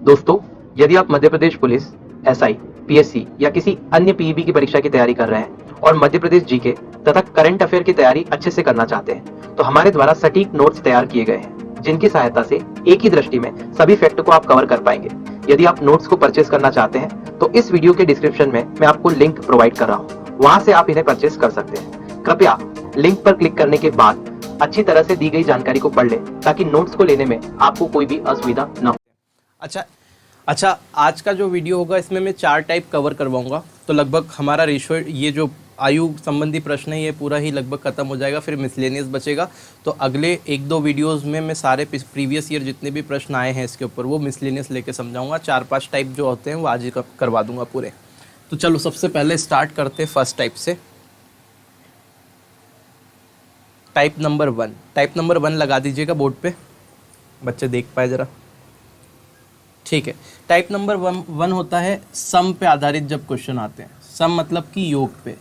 दोस्तों, यदि आप Madhya Pradesh police, SI, PSC या किसी अन्य पीईबी की परीक्षा की तैयारी कर रहे हैं और मध्य प्रदेश जीके तथा करंट अफेयर की तैयारी अच्छे से करना चाहते हैं, तो हमारे द्वारा सटीक नोट्स तैयार किए गए हैं, जिनकी सहायता से एक ही दृष्टि में सभी फैक्ट को आप कवर कर पाएंगे। यदि आप नोट्स को परचेस करना चाहते हैं, तो इस वीडियो के डिस्क्रिप्शन में मैं आपको लिंक प्रोवाइड कर रहा हूँ, वहां से आप इन्हें परचेस कर सकते हैं। कृपया लिंक पर क्लिक करने के बाद अच्छी तरह से दी गई जानकारी को पढ़ लें, ताकि नोट्स को लेने में आपको कोई भी असुविधा न हो। अच्छा, आज का जो वीडियो होगा इसमें मैं 4 टाइप कवर करवाऊंगा। तो लगभग हमारा रेशो, ये जो आयु संबंधी प्रश्न है, ये पूरा ही लगभग खत्म हो जाएगा, फिर मिसलेनियस बचेगा। तो अगले 1-2 वीडियोस में मैं सारे प्रीवियस ईयर जितने भी प्रश्न आए हैं इसके ऊपर वो मिसलेनियस लेके समझाऊंगा। 4-5 टाइप जो होते हैं वो आज ही करवा दूंगा पूरे। तो चलो सबसे पहले स्टार्ट करते हैं फर्स्ट टाइप से। टाइप नंबर 1 लगा दीजिएगा बोर्ड पे, बच्चे देख पाए ज़रा। ठीक है, टाइप नंबर 1 होता है सम पे आधारित जब क्वेश्चन आते हैं। सम मतलब कि योग पे,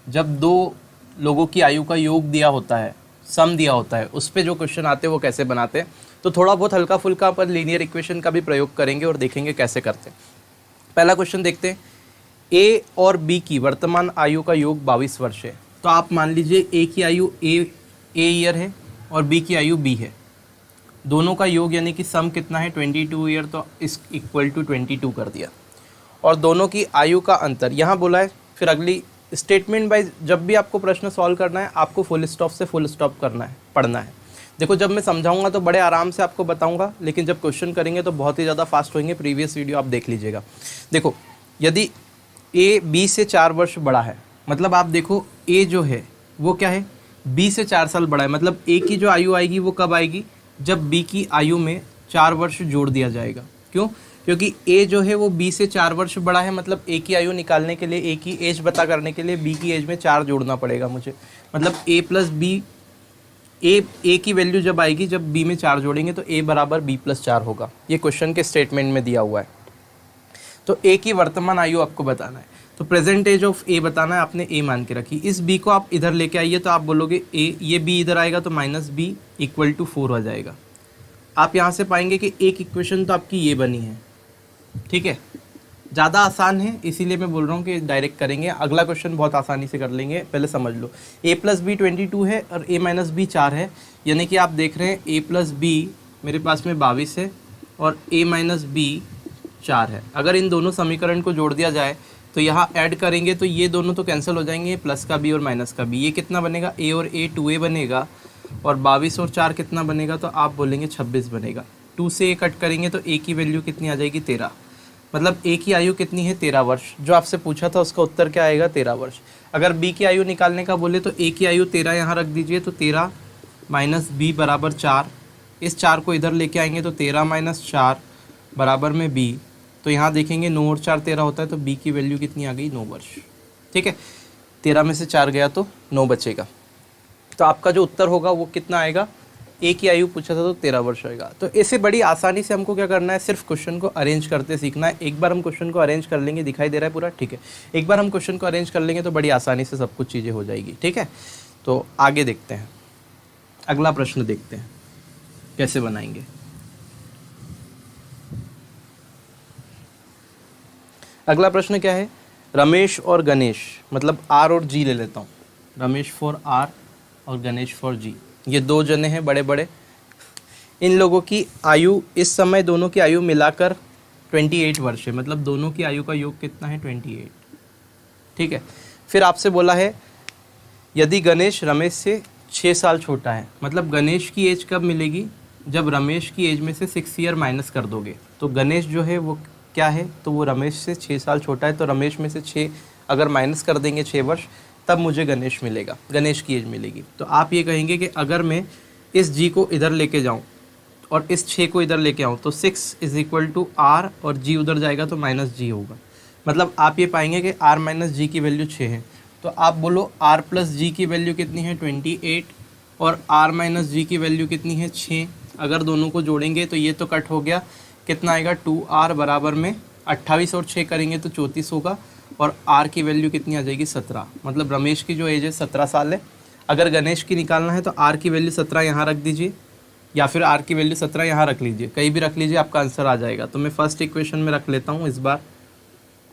जब 2 लोगों की आयु का योग दिया होता है, सम दिया होता है, उस पे जो क्वेश्चन आते हैं वो कैसे बनाते हैं। तो थोड़ा बहुत हल्का फुल्का पर लीनियर इक्वेशन का भी प्रयोग करेंगे और देखेंगे कैसे करते हैं। पहला क्वेश्चन देखते हैं। ए और बी की वर्तमान आयु का योग 22 वर्ष है। तो आप मान लीजिए ए की आयु ए ईयर है और बी की आयु बी है। दोनों का योग यानी कि सम कितना है 22 ईयर, तो इस इक्वल टू 22 कर दिया। और दोनों की आयु का अंतर यहाँ बोला है। फिर अगली स्टेटमेंट वाइज जब भी आपको प्रश्न सॉल्व करना है, आपको फुल स्टॉप से फुल स्टॉप करना है, पढ़ना है। देखो, जब मैं समझाऊंगा तो बड़े आराम से आपको बताऊंगा, लेकिन जब क्वेश्चन करेंगे तो बहुत ही ज़्यादा फास्ट होंगे। प्रीवियस वीडियो आप देख लीजिएगा। देखो, यदि ए बी से 4 वर्ष बड़ा है, मतलब आप देखो ए जो है वो क्या है, बी से 4 साल बड़ा है। मतलब ए की जो आयु आएगी वो कब आएगी, जब बी की आयु में 4 वर्ष जोड़ दिया जाएगा। क्यों? क्योंकि ए जो है वो बी से 4 वर्ष बड़ा है। मतलब ए की आयु निकालने के लिए, ए की एज पता करने के लिए बी की एज में 4 जोड़ना पड़ेगा मुझे। मतलब ए प्लस बी, ए की वैल्यू जब आएगी, जब बी में 4 जोड़ेंगे तो ए बराबर बी प्लस 4 होगा। ये क्वेश्चन के स्टेटमेंट में दिया हुआ है। तो ए की वर्तमान आयु आपको बताना है। तो प्रेजेंट एज ऑफ ए बताना है, आपने ए मान के रखी। इस बी को आप इधर लेके आइए, तो आप बोलोगे ए, ये बी इधर आएगा तो माइनस बी इक्वल टू 4 हो जाएगा। आप यहाँ से पाएंगे कि एक इक्वेशन तो आपकी ये बनी है। ठीक है, ज़्यादा आसान है इसीलिए मैं बोल रहा हूँ कि डायरेक्ट करेंगे। अगला क्वेश्चन बहुत आसानी से कर लेंगे, पहले समझ लो। ए प्लस बी 22 है और ए माइनस बी 4 है, यानी कि आप देख रहे हैं ए प्लस बी मेरे पास में 22 है और ए माइनस बी 4 है। अगर इन दोनों समीकरण को जोड़ दिया जाए तो यहाँ ऐड करेंगे तो ये दोनों तो कैंसिल हो जाएंगे, प्लस का बी और माइनस का बी। ये कितना बनेगा, ए और ए 2a बनेगा, और 22 और 4 कितना बनेगा, तो आप बोलेंगे 26 बनेगा। 2 से ए कट करेंगे तो ए की वैल्यू कितनी आ जाएगी, 13। मतलब ए की आयु कितनी है, 13 वर्ष। जो आपसे पूछा था उसका उत्तर क्या आएगा, 13 वर्ष। अगर बी की आयु निकालने का बोले तो ए की आयु 13 यहाँ रख दीजिए, तो 13 माइनस बी बराबर 4। इस 4 को इधर लेके आएंगे तो 13 माइनस 4 बराबर में बी। तो यहाँ देखेंगे 9 और 4 13 होता है, तो बी की वैल्यू कितनी आ गई, 9 वर्ष। ठीक है, 13 में से 4 गया तो 9 बचेगा। तो आपका जो उत्तर होगा वो कितना आएगा, ए की आयु पूछा था तो 13 वर्ष होगा। तो ऐसे बड़ी आसानी से हमको क्या करना है, सिर्फ क्वेश्चन को अरेंज करते सीखना है। एक बार हम क्वेश्चन को अरेंज कर लेंगे, दिखाई दे रहा है पूरा, ठीक है। एक बार हम क्वेश्चन को अरेंज कर लेंगे तो बड़ी आसानी से सब कुछ चीज़ें हो जाएगी। ठीक है, तो आगे देखते हैं, अगला प्रश्न देखते हैं कैसे बनाएंगे। अगला प्रश्न क्या है, रमेश और गणेश, मतलब आर और जी ले लेता हूँ, रमेश फॉर आर और गणेश फॉर जी। ये 2 जने हैं बड़े बड़े। इन लोगों की आयु इस समय, दोनों की आयु मिलाकर 28 वर्ष है। मतलब दोनों की आयु का योग कितना है, 28। ठीक है, फिर आपसे बोला है यदि गणेश रमेश से 6 साल छोटा है, मतलब गणेश की एज कब मिलेगी, जब रमेश की एज में से 6 ईयर माइनस कर दोगे। तो गणेश जो है वो क्या है, तो वो रमेश से 6 साल छोटा है, तो रमेश में से 6 अगर माइनस कर देंगे 6 वर्ष, तब मुझे गणेश मिलेगा, गणेश की एज मिलेगी। तो आप ये कहेंगे कि अगर मैं इस जी को इधर लेके जाऊं और इस 6 को इधर लेके आऊं, तो 6 इज इक्वल टू आर, और जी उधर जाएगा तो माइनस जी होगा। मतलब आप ये पाएंगे कि आर माइनस जी की वैल्यू 6 है। तो आप बोलो आर प्लस जी की वैल्यू कितनी है, 28, और आर माइनस जी की वैल्यू कितनी है, 6। अगर दोनों को जोड़ेंगे तो ये तो कट हो गया, कितना आएगा, 2r बराबर में 28 और 6 करेंगे तो 34 होगा, और r की वैल्यू कितनी आ जाएगी, 17। मतलब रमेश की जो एज है 17 साल है। अगर गणेश की निकालना है तो r की वैल्यू 17 यहाँ रख दीजिए, या फिर आर की वैल्यू 17 यहाँ रख लीजिए, कहीं भी रख लीजिए, आपका आंसर आ जाएगा। तो मैं फर्स्ट इक्वेशन में रख लेता हूँ इस बार।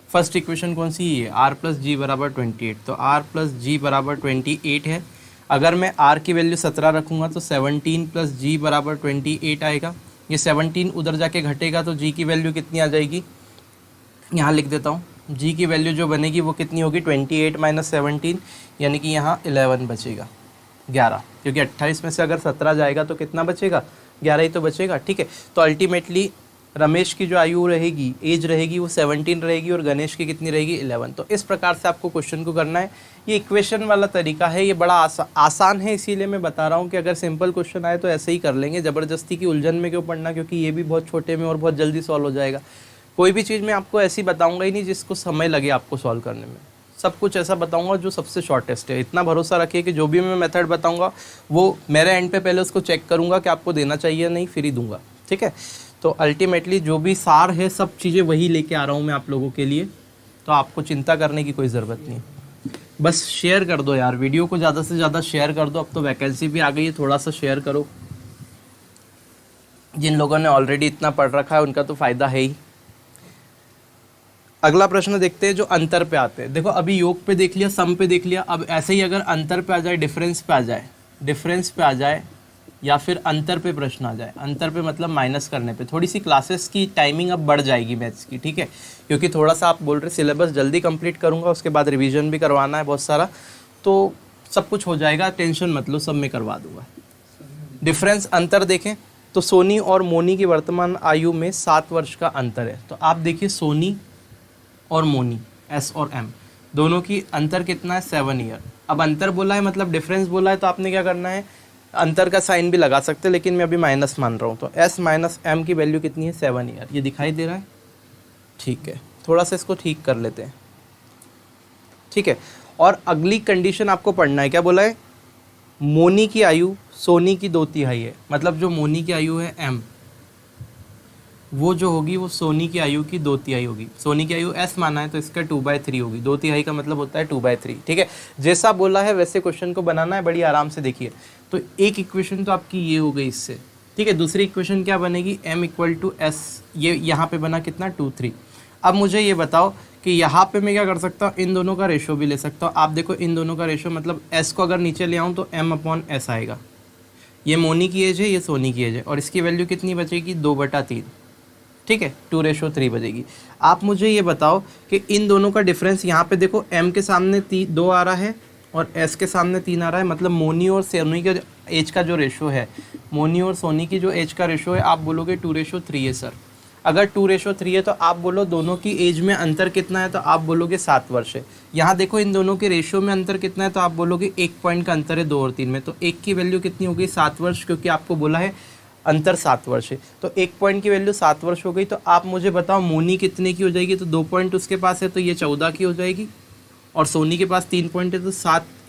फर्स्ट इक्वेशन कौन सी है? आर प्लस जी बराबर 28। तो आर प्लस जी बराबर 28 है। अगर मैं आर की वैल्यू 17 रखूँगा तो 17 प्लस जी बराबर 28 आएगा। ये 17 उधर जाके घटेगा तो जी की वैल्यू कितनी आ जाएगी, यहाँ लिख देता हूँ। जी की वैल्यू जो बनेगी वो कितनी होगी, 28 माइनस 17, यानी कि यहाँ 11 बचेगा, 11, क्योंकि 28 में से अगर 17 जाएगा तो कितना बचेगा, 11 ही तो बचेगा। ठीक है, तो अल्टीमेटली रमेश की जो आयु रहेगी, एज रहेगी, वो 17 रहेगी और गणेश की कितनी रहेगी, 11। तो इस प्रकार से आपको क्वेश्चन को करना है। ये इक्वेशन वाला तरीका है, ये बड़ा आसान है, इसीलिए मैं बता रहा हूँ कि अगर सिंपल क्वेश्चन आए तो ऐसे ही कर लेंगे, ज़बरदस्ती की उलझन में क्यों पढ़ना, क्योंकि ये भी बहुत छोटे में और बहुत जल्दी सॉल्व हो जाएगा। कोई भी चीज़ मैं आपको ऐसी बताऊँगा ही नहीं जिसको समय लगे आपको सॉल्व करने में। सब कुछ ऐसा बताऊंगा जो सबसे शॉर्टेस्ट है। इतना भरोसा रखिए कि जो भी मैं मेथड बताऊंगा वो मेरे एंड पे पहले उसको चेक करूंगा कि आपको देना चाहिए या नहीं, फिर ही दूंगा। ठीक है, तो अल्टीमेटली जो भी सार है सब चीज़ें वही लेके आ रहा हूँ मैं आप लोगों के लिए, तो आपको चिंता करने की कोई ज़रूरत नहीं। बस शेयर कर दो यार, वीडियो को ज़्यादा से ज़्यादा शेयर कर दो। अब तो वैकेंसी भी आ गई है, थोड़ा सा शेयर करो। जिन लोगों ने ऑलरेडी इतना पढ़ रखा है उनका तो फ़ायदा है ही। अगला प्रश्न देखते हैं जो अंतर पे आते हैं। देखो अभी योग पे देख लिया, सम पे देख लिया, अब ऐसे ही अगर अंतर पे आ जाए, डिफरेंस पे आ जाए, डिफरेंस पे आ जाए, या फिर अंतर पे प्रश्न आ जाए। अंतर पे मतलब माइनस करने पे, थोड़ी सी क्लासेस की टाइमिंग अब बढ़ जाएगी मैथ्स की। ठीक है, क्योंकि थोड़ा सा आप बोल रहे सिलेबस जल्दी कंप्लीट करूँगा, उसके बाद रिविजन भी करवाना है बहुत सारा, तो सब कुछ हो जाएगा, टेंशन मत लो, सब मैं करवा दूँगा। डिफरेंस अंतर देखें तो सोनी और मोनी की वर्तमान आयु में 7 वर्ष का अंतर है। तो आप देखिए सोनी और मोनी, एस और एम, दोनों की अंतर कितना है, 7 ईयर। अब अंतर बोला है मतलब डिफरेंस बोला है, तो आपने क्या करना है, अंतर का साइन भी लगा सकते हैं, लेकिन मैं अभी माइनस मान रहा हूँ। तो एस माइनस एम की वैल्यू कितनी है, 7 ईयर। ये दिखाई दे रहा है? ठीक है, थोड़ा सा इसको ठीक कर लेते हैं। ठीक है, और अगली कंडीशन आपको पढ़ना है, क्या बोला है, मोनी की आयु सोनी की 2/3 है। मतलब जो मोनी की आयु है एम, वो जो होगी वो सोनी की आयु की 2/3 होगी। सोनी की आयु एस माना है तो इसका 2/3 होगी। 2/3 का मतलब होता है 2/3। ठीक है, जैसा बोला है वैसे क्वेश्चन को बनाना है, बड़ी आराम से देखिए। तो एक इक्वेशन तो आपकी ये हो गई इससे। ठीक है, दूसरी इक्वेशन क्या बनेगी, m इक्वल टू एस, ये यहाँ पे बना कितना, 2/3। अब मुझे ये बताओ कि यहाँ पे मैं क्या कर सकता हूँ, इन दोनों का रेशो भी ले सकता हूँ। आप देखो इन दोनों का रेशो, मतलब s को अगर नीचे ले आऊँ तो m/s आएगा। ये मोनी की एज है, ये सोनी की एज है, और इसकी वैल्यू कितनी बचेगी, 2/3। ठीक है, 2:3 बजेगी। आप मुझे ये बताओ कि इन दोनों का डिफरेंस, यहाँ पे देखो m के सामने 2 आ रहा है और s के सामने 3 आ रहा है, मतलब मोनी और सोनी के एज का जो रेशो है, मोनी और सोनी की जो एज का रेशो है, आप बोलोगे 2:3 है सर। अगर 2:3 है तो आप बोलो दोनों की एज में अंतर कितना है, तो आप बोलोगे 7 वर्ष है। यहाँ देखो इन दोनों के रेशो में अंतर कितना है, तो आप बोलोगे 1 पॉइंट का अंतर है 2 और 3 में। तो 1 की वैल्यू कितनी होगी, 7 वर्ष, क्योंकि आपको बोला है अंतर 7 वर्ष है। तो 1 पॉइंट की वैल्यू 7 वर्ष हो गई। तो आप मुझे बताओ मोनी कितने की हो जाएगी, तो 2 पॉइंट उसके पास है तो ये 14 की हो जाएगी, और सोनी के पास 3 पॉइंट है तो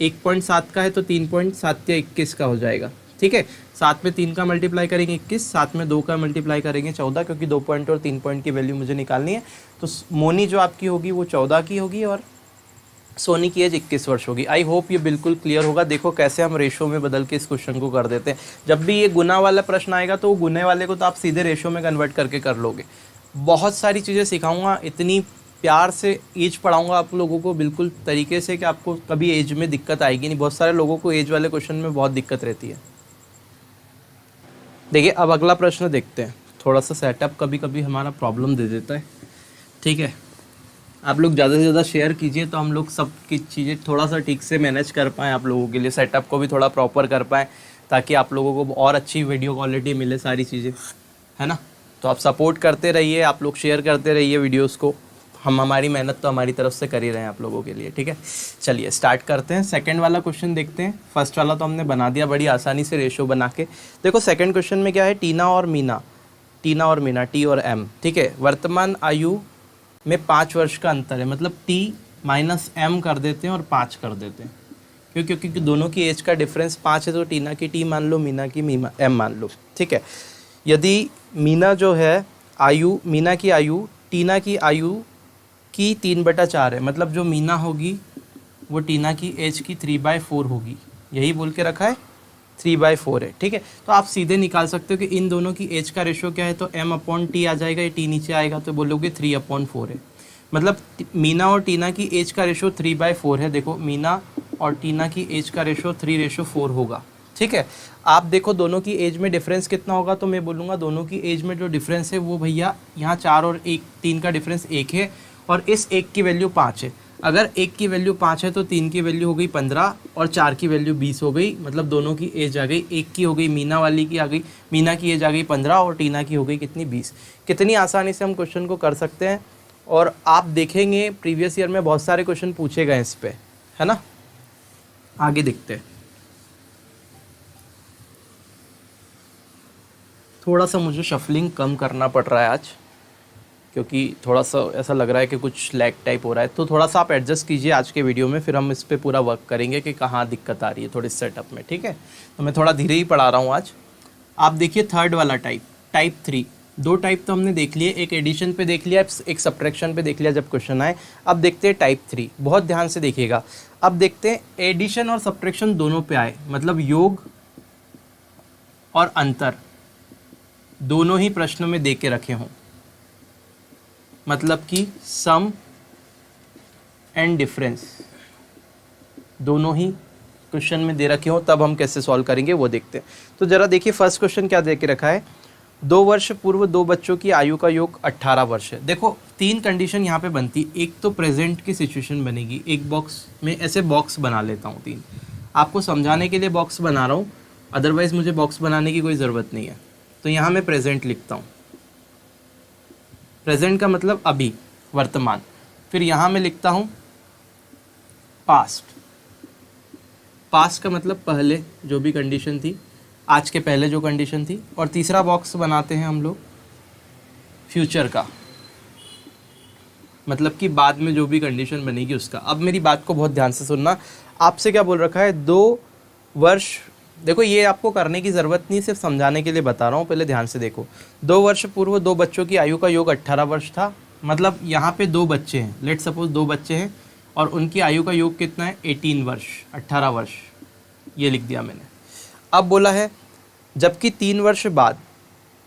1.7 का है तो 3.7 या 21 का हो जाएगा। ठीक है, 7 में 3 का मल्टीप्लाई करेंगे 21, 7 में 2 का मल्टीप्लाई करेंगे 14, क्योंकि 2 पॉइंट और 3 पॉइंट की वैल्यू मुझे निकालनी है। तो मोनी जो आपकी होगी वो 14 की होगी और सोनी की एज 21 वर्ष होगी। आई होप ये बिल्कुल क्लियर होगा। देखो कैसे हम रेशो में बदल के इस क्वेश्चन को कर देते हैं। जब भी ये गुना वाला प्रश्न आएगा तो वो गुने वाले को तो आप सीधे रेशो में कन्वर्ट करके कर लोगे। बहुत सारी चीज़ें सिखाऊंगा, इतनी प्यार से एज पढ़ाऊंगा आप लोगों को बिल्कुल तरीके से कि आपको कभी एज में दिक्कत आएगी नहीं। बहुत सारे लोगों को एज वाले क्वेश्चन में बहुत दिक्कत रहती है। देखिए अब अगला प्रश्न देखते हैं। थोड़ा सा सेटअप कभी कभी हमारा प्रॉब्लम दे देता है। ठीक है, आप लोग ज़्यादा से ज़्यादा शेयर कीजिए तो हम लोग सब की चीज़ें थोड़ा सा ठीक से मैनेज कर पाएँ, आप लोगों के लिए सेटअप को भी थोड़ा प्रॉपर कर पाएँ, ताकि आप लोगों को और अच्छी वीडियो क्वालिटी मिले, सारी चीज़ें, है ना। तो आप सपोर्ट करते रहिए, आप लोग शेयर करते रहिए वीडियोज़ को। हम हमारी मेहनत तो हमारी तरफ से कर ही रहे हैं आप लोगों के लिए। ठीक है, चलिए स्टार्ट करते हैं। सेकंड वाला क्वेश्चन देखते हैं। फर्स्ट वाला तो हमने बना दिया बड़ी आसानी से रेशो बना के। देखो सेकंड क्वेश्चन में क्या है, टीना और मीना, टी और एम। ठीक है, वर्तमान आयु में 5 वर्ष का अंतर है, मतलब टी माइनस एम कर देते हैं और 5 कर देते हैं, क्योंकि दोनों की एज का डिफरेंस 5 है। तो टीना की टी मान लो, मीना की एम मान लो। ठीक है, यदि मीना जो है आयु, मीना की आयु टीना की आयु की 3/4 है, मतलब जो मीना होगी वो टीना की एज की 3/4 होगी। यही बोल के रखा है। 3/4 है, ठीक है। तो आप सीधे निकाल सकते हो कि इन दोनों की एज का रेशो क्या है, तो m/t आ जाएगा, ये t नीचे आएगा तो बोलोगे 3/4 है। मतलब मीना और टीना की एज का रेशो 3/4 है। देखो मीना और टीना की एज का रेशो 3/4 होगा, ठीक है। आप देखो दोनों की एज में डिफरेंस कितना होगा, तो मैं बोलूँगा दोनों की एज में जो डिफरेंस है वो भैया यहाँ 4 और 3 का डिफरेंस 1 है, और इस 1 की वैल्यू 5 है। अगर 1 की वैल्यू 5 है तो 3 की वैल्यू हो गई 15 और 4 की वैल्यू 20 हो गई। मतलब दोनों की एज आ गई, 1 की हो गई मीना वाली की आ गई, मीना की एज आ गई 15 और टीना की हो गई कितनी 20। कितनी आसानी से हम क्वेश्चन को कर सकते हैं, और आप देखेंगे प्रीवियस ईयर में बहुत सारे क्वेश्चन पूछे गए इस पे, है ना। आगे देखते हैं। थोड़ा सा मुझे शफलिंग कम करना पड़ रहा है आज, क्योंकि थोड़ा सा ऐसा लग रहा है कि कुछ लैग टाइप हो रहा है, तो थोड़ा सा आप एडजस्ट कीजिए आज के वीडियो में, फिर हम इस पे पूरा वर्क करेंगे कि कहाँ दिक्कत आ रही है थोड़ी सेटअप में, ठीक है। तो मैं थोड़ा धीरे ही पढ़ा रहा हूँ आज। आप देखिए थर्ड वाला टाइप 3, 2 टाइप तो हमने देख लिए, एक एडिशन पे देख लिया, एक सब्ट्रैक्शन पे देख लिया जब क्वेश्चन आए। अब देखते हैं टाइप 3, बहुत ध्यान से देखिएगा। अब देखते हैं एडिशन और सब्ट्रैक्शन दोनों पे आए, मतलब योग और अंतर दोनों ही प्रश्न में दे के रखे हों, मतलब कि सम एंड डिफरेंस दोनों ही क्वेश्चन में दे रखे हो, तब हम कैसे सॉल्व करेंगे वो देखते हैं। तो जरा देखिए फर्स्ट क्वेश्चन क्या दे के रखा है, 2 वर्ष पूर्व 2 बच्चों की आयु का योग 18 वर्ष है। देखो 3 कंडीशन यहाँ पे बनती, एक तो प्रेजेंट की सिचुएशन बनेगी, एक बॉक्स में ऐसे बॉक्स बना लेता हूँ 3, आपको समझाने के लिए बॉक्स बना रहा हूँ, अदरवाइज मुझे बॉक्स बनाने की कोई ज़रूरत नहीं है। तो यहाँ मैं प्रेजेंट लिखता हूँ, प्रेजेंट का मतलब अभी, वर्तमान। फिर यहाँ मैं लिखता हूँ पास्ट, पास्ट का मतलब पहले जो भी कंडीशन थी, आज के पहले जो कंडीशन थी। और तीसरा बॉक्स बनाते हैं हम लोग फ्यूचर का, मतलब कि बाद में जो भी कंडीशन बनेगी उसका। अब मेरी बात को बहुत ध्यान से सुनना, आपसे क्या बोल रखा है, 2 वर्ष, देखो ये आपको करने की ज़रूरत नहीं, सिर्फ समझाने के लिए बता रहा हूँ, पहले ध्यान से देखो। 2 वर्ष पूर्व 2 बच्चों की आयु का योग 18 वर्ष था, मतलब यहाँ पे 2 बच्चे हैं, लेट सपोज 2 बच्चे हैं और उनकी आयु का योग कितना है, 18 वर्ष, 18 वर्ष, ये लिख दिया मैंने। अब बोला है जबकि 3 वर्ष बाद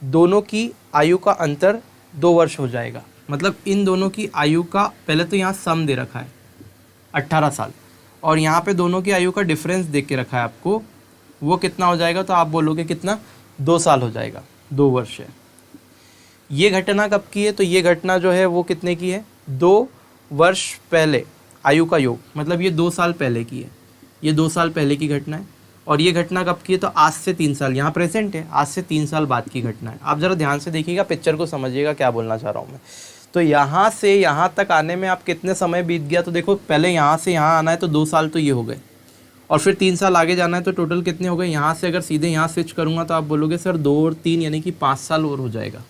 दोनों की आयु का अंतर 2 वर्ष हो जाएगा, मतलब इन दोनों की आयु का, पहले तो यहाँ सम दे रखा है 18 साल, और यहाँ पे दोनों की आयु का डिफरेंस देख के रखा है आपको, वो कितना हो जाएगा, तो आप बोलोगे कितना, 2 साल हो जाएगा, 2 वर्ष है। ये घटना कब की है, तो ये घटना जो है वो कितने की है, 2 वर्ष पहले आयु का योग, मतलब ये 2 साल पहले की है, ये 2 साल पहले की घटना है। और ये घटना कब की है, तो आज से 3 साल, यहाँ प्रेजेंट है, आज से 3 साल बाद की घटना है। आप ज़रा ध्यान से देखिएगा, पिक्चर को समझिएगा क्या बोलना चाह रहा हूँ मैं। तो यहाँ से यहाँ तक आने में आप कितने समय बीत गया, तो देखो पहले यहाँ से यहाँ आना है तो 2 साल तो ये हो गए, और फिर 3 साल आगे जाना है तो टोटल कितने हो गए। यहाँ से अगर सीधे यहाँ स्विच करूँगा तो आप बोलोगे सर 2 और 3 यानी कि 5 साल और हो जाएगा,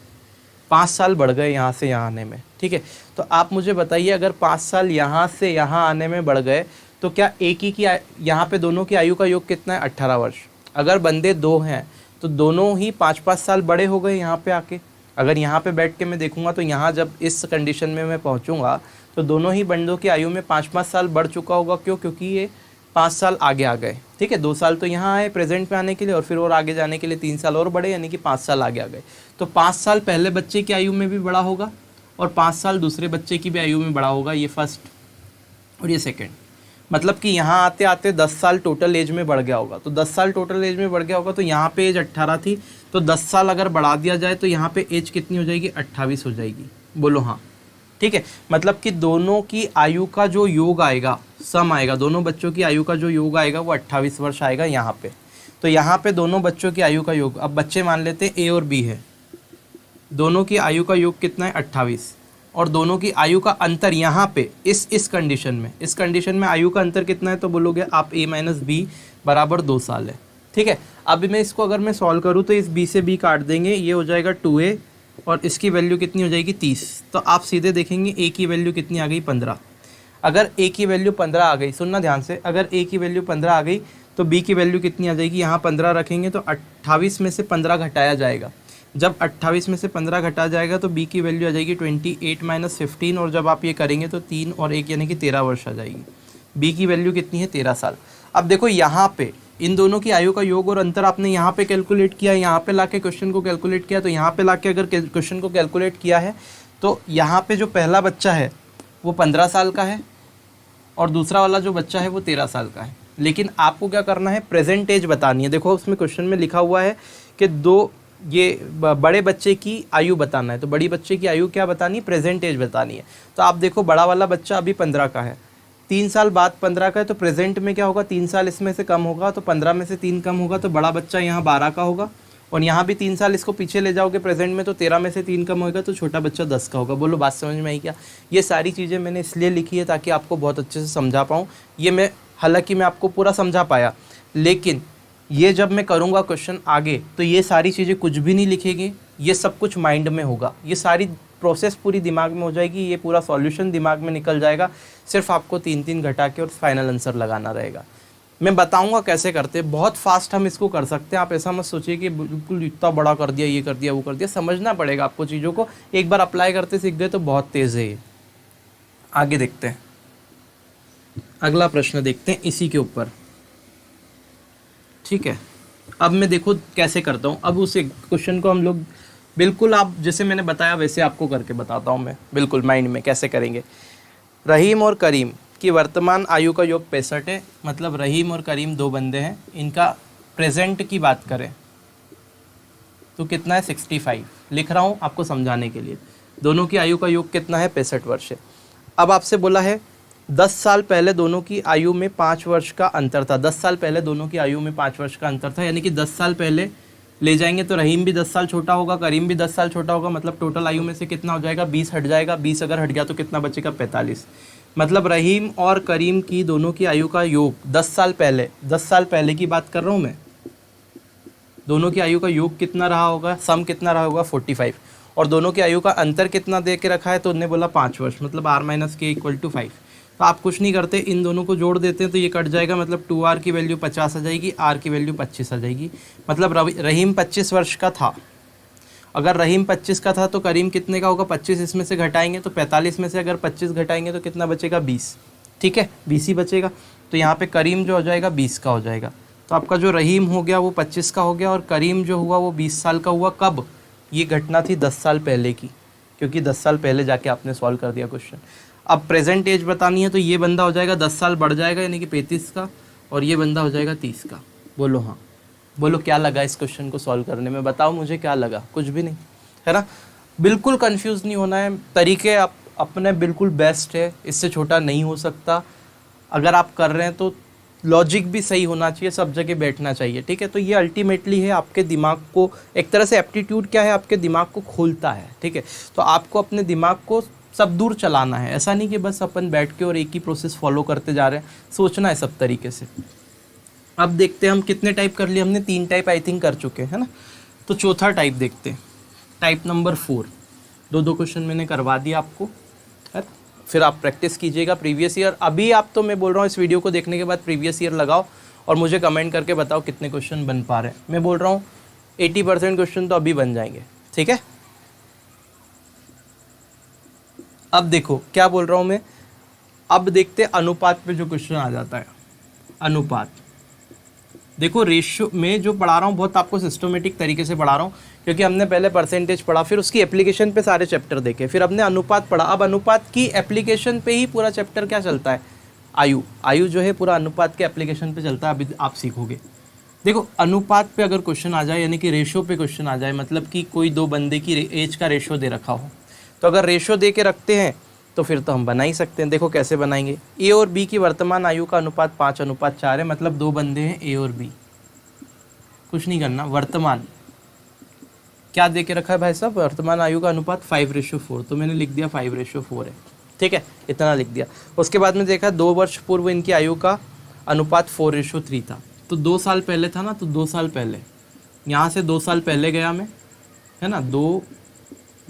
5 साल बढ़ गए यहाँ से यहाँ आने में, ठीक है। तो आप मुझे बताइए अगर 5 साल यहाँ से यहाँ आने में बढ़ गए तो क्या एक ही की यहाँ पे दोनों की आयु का योग कितना है, 18 वर्ष। अगर बंदे 2 हैं तो दोनों ही 5-5 साल बड़े हो गए यहाँ पे आके। अगर यहाँ पे बैठ के मैं देखूँगा तो यहाँ जब इस कंडीशन में मैं पहुँचूँगा तो दोनों ही बंदों की आयु में 5-5 साल बढ़ चुका होगा। क्यों, क्योंकि ये 5 साल आगे आ गए, ठीक है। 2 साल तो यहाँ आए प्रेजेंट में आने के लिए, और फिर और आगे जाने के लिए 3 साल और बढ़े, यानी कि 5 साल आगे आ गए। तो 5 साल पहले बच्चे की आयु में भी बड़ा होगा और 5 साल दूसरे बच्चे की भी आयु में बड़ा होगा, ये फर्स्ट और ये सेकेंड। मतलब कि यहाँ आते आते 10 साल टोटल एज में बढ़ गया होगा। तो 10 साल टोटल एज में बढ़ गया होगा, तो यहाँ पे एज 18 थी, तो 10 साल अगर बढ़ा दिया जाए तो यहाँ पे एज कितनी हो जाएगी, 28 हो जाएगी। बोलो हाँ, ठीक है। मतलब कि दोनों की आयु का जो योग आएगा, सम आएगा, दोनों बच्चों की आयु का जो योग आएगा वो 28 वर्ष आएगा यहाँ पे। तो यहाँ पे दोनों बच्चों की आयु का योग, अब बच्चे मान लेते हैं ए और बी है, दोनों की आयु का योग कितना है, 28, और दोनों की आयु का अंतर यहाँ पे इस कंडीशन में आयु का अंतर कितना है, तो बोलोगे आप a माइनस बी बराबर 2 साल है, ठीक है। अभी मैं इसको अगर मैं सॉल्व करूँ तो इस b से b काट देंगे, ये हो जाएगा 2a और इसकी वैल्यू कितनी हो जाएगी 30। तो आप सीधे देखेंगे a की वैल्यू कितनी आ गई 15। अगर a की वैल्यू 15 आ गई, सुनना ध्यान से, अगर a की वैल्यू 15 आ गई तो b की वैल्यू कितनी आ जाएगी, यहाँ 15 रखेंगे तो 28 में से 15 घटाया जाएगा। जब 28 में से 15 घटा जाएगा तो b की वैल्यू आ जाएगी 28 माइनस 15, और जब आप ये करेंगे तो 3 और 1 यानी कि 13 वर्ष आ जाएगी। b की वैल्यू कितनी है, 13 साल। अब देखो यहाँ पे इन दोनों की आयु का योग और अंतर आपने यहाँ पे कैलकुलेट किया, यहाँ पे लाके क्वेश्चन को कैलकुलेट किया, तो यहाँ पे लाके अगर क्वेश्चन को कैलकुलेट किया है तो यहाँ पे जो पहला बच्चा है वो 15 साल का है और दूसरा वाला जो बच्चा है वो 13 साल का है। लेकिन आपको क्या करना है, प्रेजेंट एज बतानी है। देखो उसमें क्वेश्चन में लिखा हुआ है कि बड़े बच्चे की आयु बताना है, तो बड़ी बच्चे की आयु क्या बतानी है, प्रेजेंट एज बतानी है। तो आप देखो बड़ा वाला बच्चा अभी 15 का है, 3 साल बाद 15 का है, तो प्रेजेंट में क्या होगा, 3 साल इसमें से कम होगा, तो 15 में से 3 कम होगा, तो बड़ा बच्चा यहाँ 12 का होगा। और यहाँ भी 3 साल इसको पीछे ले जाओगे प्रेजेंट में, तो 13 में से 3 कम होगा, तो छोटा बच्चा 10 का होगा। बोलो बात समझ में आई क्या? ये सारी चीज़ें मैंने इसलिए लिखी है ताकि आपको बहुत अच्छे से समझा पाऊँ। ये हालांकि मैं आपको पूरा समझा पाया, लेकिन ये जब मैं करूँगा क्वेश्चन आगे तो ये सारी चीज़ें कुछ भी नहीं लिखेंगे, ये सब कुछ माइंड में होगा, ये सारी प्रोसेस पूरी दिमाग में हो जाएगी, ये पूरा सॉल्यूशन दिमाग में निकल जाएगा। सिर्फ आपको 3-3 घटा के और फाइनल आंसर लगाना रहेगा। मैं बताऊंगा कैसे करते हैं, बहुत फास्ट हम इसको कर सकते हैं। आप ऐसा मत सोचिए कि बिल्कुल इतना बड़ा कर दिया, ये कर दिया, वो कर दिया। समझना पड़ेगा आपको चीज़ों को, एक बार अप्लाई करते सीख गए तो बहुत तेज़ है ये। आगे देखते हैं, अगला प्रश्न देखते हैं इसी के ऊपर, ठीक है। अब मैं देखो कैसे करता हूँ। अब उस क्वेश्चन को हम लोग बिल्कुल आप जैसे मैंने बताया वैसे आपको करके बताता हूँ मैं, बिल्कुल माइंड में कैसे करेंगे। रहीम और करीम की वर्तमान आयु का योग 65 है, मतलब रहीम और करीम 2 बंदे हैं, इनका प्रेजेंट की बात करें तो कितना है, 65 लिख रहा हूँ आपको समझाने के लिए। दोनों की आयु का योग कितना है, 65 वर्ष है। अब आपसे बोला है 10 साल पहले दोनों की आयु में 5 वर्ष का अंतर था। 10 साल पहले दोनों की आयु में 5 वर्ष का अंतर था, यानी कि 10 साल पहले ले जाएंगे तो रहीम भी 10 साल छोटा होगा, करीम भी 10 साल छोटा होगा, मतलब टोटल आयु में से कितना हो जाएगा, 20 हट जाएगा। 20 अगर हट गया तो कितना बचेगा, 45। मतलब रहीम और करीम की दोनों की आयु का योग 10 साल पहले की बात कर रहा हूँ मैं, दोनों की आयु का योग कितना रहा होगा, सम कितना रहा होगा, 45। और दोनों की आयु का अंतर कितना दे के रखा है, तो उन्होंने बोला 5 वर्ष, मतलब r-k = 5। तो आप कुछ नहीं करते, इन दोनों को जोड़ देते हैं तो ये कट जाएगा, मतलब 2r की वैल्यू 50 आ जाएगी, r की वैल्यू 25 आ जाएगी। मतलब रहीम 25 वर्ष का था। अगर रहीम 25 का था तो करीम कितने का होगा, 25 इसमें से घटाएंगे तो 45 में से अगर 25 घटाएंगे तो कितना बचेगा, 20। ठीक है, 20 ही बचेगा। तो यहाँ पे करीम जो हो जाएगा 20 का हो जाएगा। तो आपका जो रहीम हो गया वो 25 का हो गया और करीम जो हुआ वो 20 साल का हुआ। कब? ये घटना थी 10 साल पहले की, क्योंकि 10 साल पहले जाके आपने सॉल्व कर दिया क्वेश्चन। अब प्रेजेंट एज बतानी है तो ये बंदा हो जाएगा 10 साल बढ़ जाएगा, यानी कि 35 का, और ये बंदा हो जाएगा 30 का। बोलो हाँ, बोलो क्या लगा इस क्वेश्चन को सॉल्व करने में, बताओ मुझे क्या लगा। कुछ भी नहीं है ना, बिल्कुल कंफ्यूज नहीं होना है। तरीके आप अपने बिल्कुल बेस्ट है, इससे छोटा नहीं हो सकता। अगर आप कर रहे हैं तो लॉजिक भी सही होना चाहिए, सब जगह बैठना चाहिए। ठीक है, तो ये अल्टीमेटली है आपके दिमाग को एक तरह से एप्टीट्यूड क्या है, आपके दिमाग को खोलता है। ठीक है, तो आपको अपने दिमाग को सब दूर चलाना है, ऐसा नहीं कि बस अपन बैठ के और एक ही प्रोसेस फॉलो करते जा रहे हैं, सोचना है सब तरीके से। अब देखते हैं हम कितने टाइप कर लिए, हमने 3 टाइप आई थिंक कर चुके हैं ना। तो चौथा टाइप देखते हैं, टाइप नंबर 4। 2 क्वेश्चन मैंने करवा दिया आपको है, फिर आप प्रैक्टिस कीजिएगा प्रीवियस ईयर। अभी आप तो मैं बोल रहा हूँ इस वीडियो को देखने के बाद प्रीवियस ईयर लगाओ और मुझे कमेंट करके बताओ कितने क्वेश्चन बन पा रहे हैं। मैं बोल रहा हूँ 80% क्वेश्चन तो अभी बन जाएंगे। ठीक है, अब देखो क्या बोल रहा हूँ मैं। अब देखते अनुपात पे जो क्वेश्चन आ जाता है, अनुपात। देखो रेशियो में जो पढ़ा रहा हूँ बहुत आपको सिस्टमेटिक तरीके से पढ़ा रहा हूँ, क्योंकि हमने पहले परसेंटेज पढ़ा, फिर उसकी एप्लीकेशन पे सारे चैप्टर देखे, फिर हमने अनुपात पढ़ा। अब अनुपात की एप्लीकेशन पे ही पूरा चैप्टर क्या चलता है, आयु। आयु जो है पूरा अनुपात के एप्लीकेशन पे चलता है, अभी आप सीखोगे। देखो अनुपात पे अगर क्वेश्चन आ जाए, यानी कि रेशियो पे क्वेश्चन आ जाए, मतलब कि कोई 2 बंदे की एज का रेशियो दे रखा हो, तो अगर रेशियो दे के रखते हैं तो फिर तो हम बना ही सकते हैं। देखो कैसे बनाएंगे। ए और बी की वर्तमान आयु का अनुपात 5:4 है, मतलब 2 बंदे हैं ए और बी। कुछ नहीं करना, वर्तमान क्या दे के रखा है भाई साहब, वर्तमान आयु का अनुपात 5:4, तो मैंने लिख दिया 5:4 है। ठीक है, इतना लिख दिया। उसके बाद में देखा 2 वर्ष पूर्व इनकी आयु का अनुपात 4:3 था, तो 2 साल पहले था ना, तो 2 साल पहले यहाँ से 2 साल पहले गया मैं, है ना, 2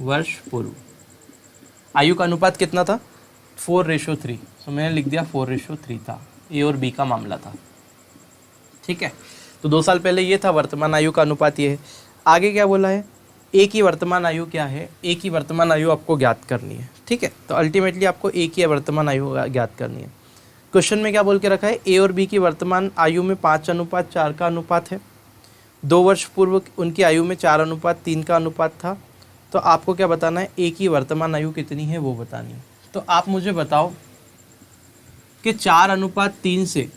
वर्ष पूर्व आयु का अनुपात कितना था, 4:3, तो मैंने लिख दिया 4:3 था। ए और बी का मामला था। ठीक है, तो 2 साल पहले ये था, वर्तमान आयु का अनुपात ये है। आगे क्या बोला है, ए की वर्तमान आयु क्या है, ए की वर्तमान आयु आपको ज्ञात करनी है। ठीक है, तो अल्टीमेटली आपको ए की वर्तमान आयु ज्ञात करनी है। क्वेश्चन में क्या बोल के रखा है, ए और बी की वर्तमान आयु में 5:4 का अनुपात है। 2 वर्ष पूर्व उनकी आयु में 4:3 का अनुपात था। तो आपको क्या बताना है, ए की वर्तमान आयु कितनी है वो बतानी है। तो आप मुझे बताओ कि 4:3 से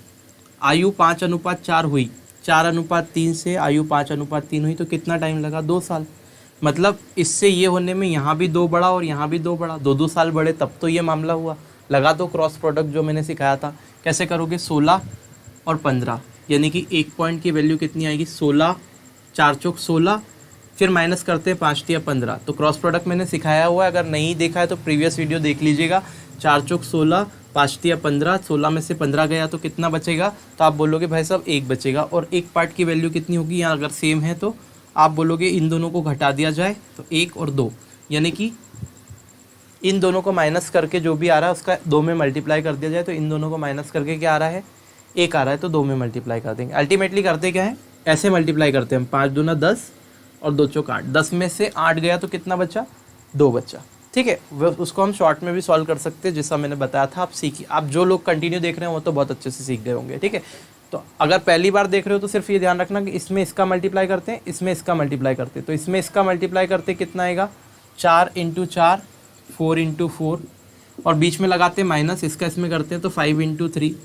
आयु 5:4 हुई, 4:3 से आयु 5:3 हुई तो कितना टाइम लगा, 2 साल। मतलब इससे ये होने में यहाँ भी 2 बढ़ा और यहाँ भी 2 बढ़ा, 2 साल बढ़े तब तो ये मामला हुआ। लगा दो क्रॉस प्रोडक्ट जो मैंने सिखाया था, कैसे करोगे, 16 और 15, यानी कि 1 पॉइंट की वैल्यू कितनी आएगी, 16, 4 चौक 16, फिर माइनस करते हैं 5 या 15। तो क्रॉस प्रोडक्ट मैंने सिखाया हुआ है, अगर नहीं देखा है तो प्रीवियस वीडियो देख लीजिएगा। 4 चौक 16, 5 या 15, 16 में से 15 गया तो कितना बचेगा, तो आप बोलोगे भाई साहब 1 बचेगा। और 1 पार्ट की वैल्यू कितनी होगी, यहाँ अगर सेम है तो आप बोलोगे इन दोनों को घटा दिया जाए तो 1 और 2, यानी कि इन दोनों को माइनस करके जो भी आ रहा है उसका 2 में मल्टीप्लाई कर दिया जाए। तो इन दोनों को माइनस करके क्या आ रहा है, 1 आ रहा है, तो 2 में मल्टीप्लाई कर देंगे। अल्टीमेटली करते क्या है, ऐसे मल्टीप्लाई करते हैं हम, 5 दूना 10 और 2 चौक 8, 10 में से 8 गया तो कितना बचा, 2 बचा। ठीक है, उसको हम शॉर्ट में भी सॉल्व कर सकते हैं, जैसा मैंने बताया था। आप सीखिए, आप जो लोग कंटिन्यू देख रहे हैं वो तो बहुत अच्छे से सीख गए होंगे। ठीक है, तो अगर पहली बार देख रहे हो तो सिर्फ ये ध्यान रखना कि इसमें इसका मल्टीप्लाई करते हैं, इसमें इसका मल्टीप्लाई करते हैं। तो इसमें इसका मल्टीप्लाई करते कितना आएगा, 4 × 4, 4 × 4, और बीच में लगाते हैं माइनस, इसका इसमें करते हैं तो 5 × 3।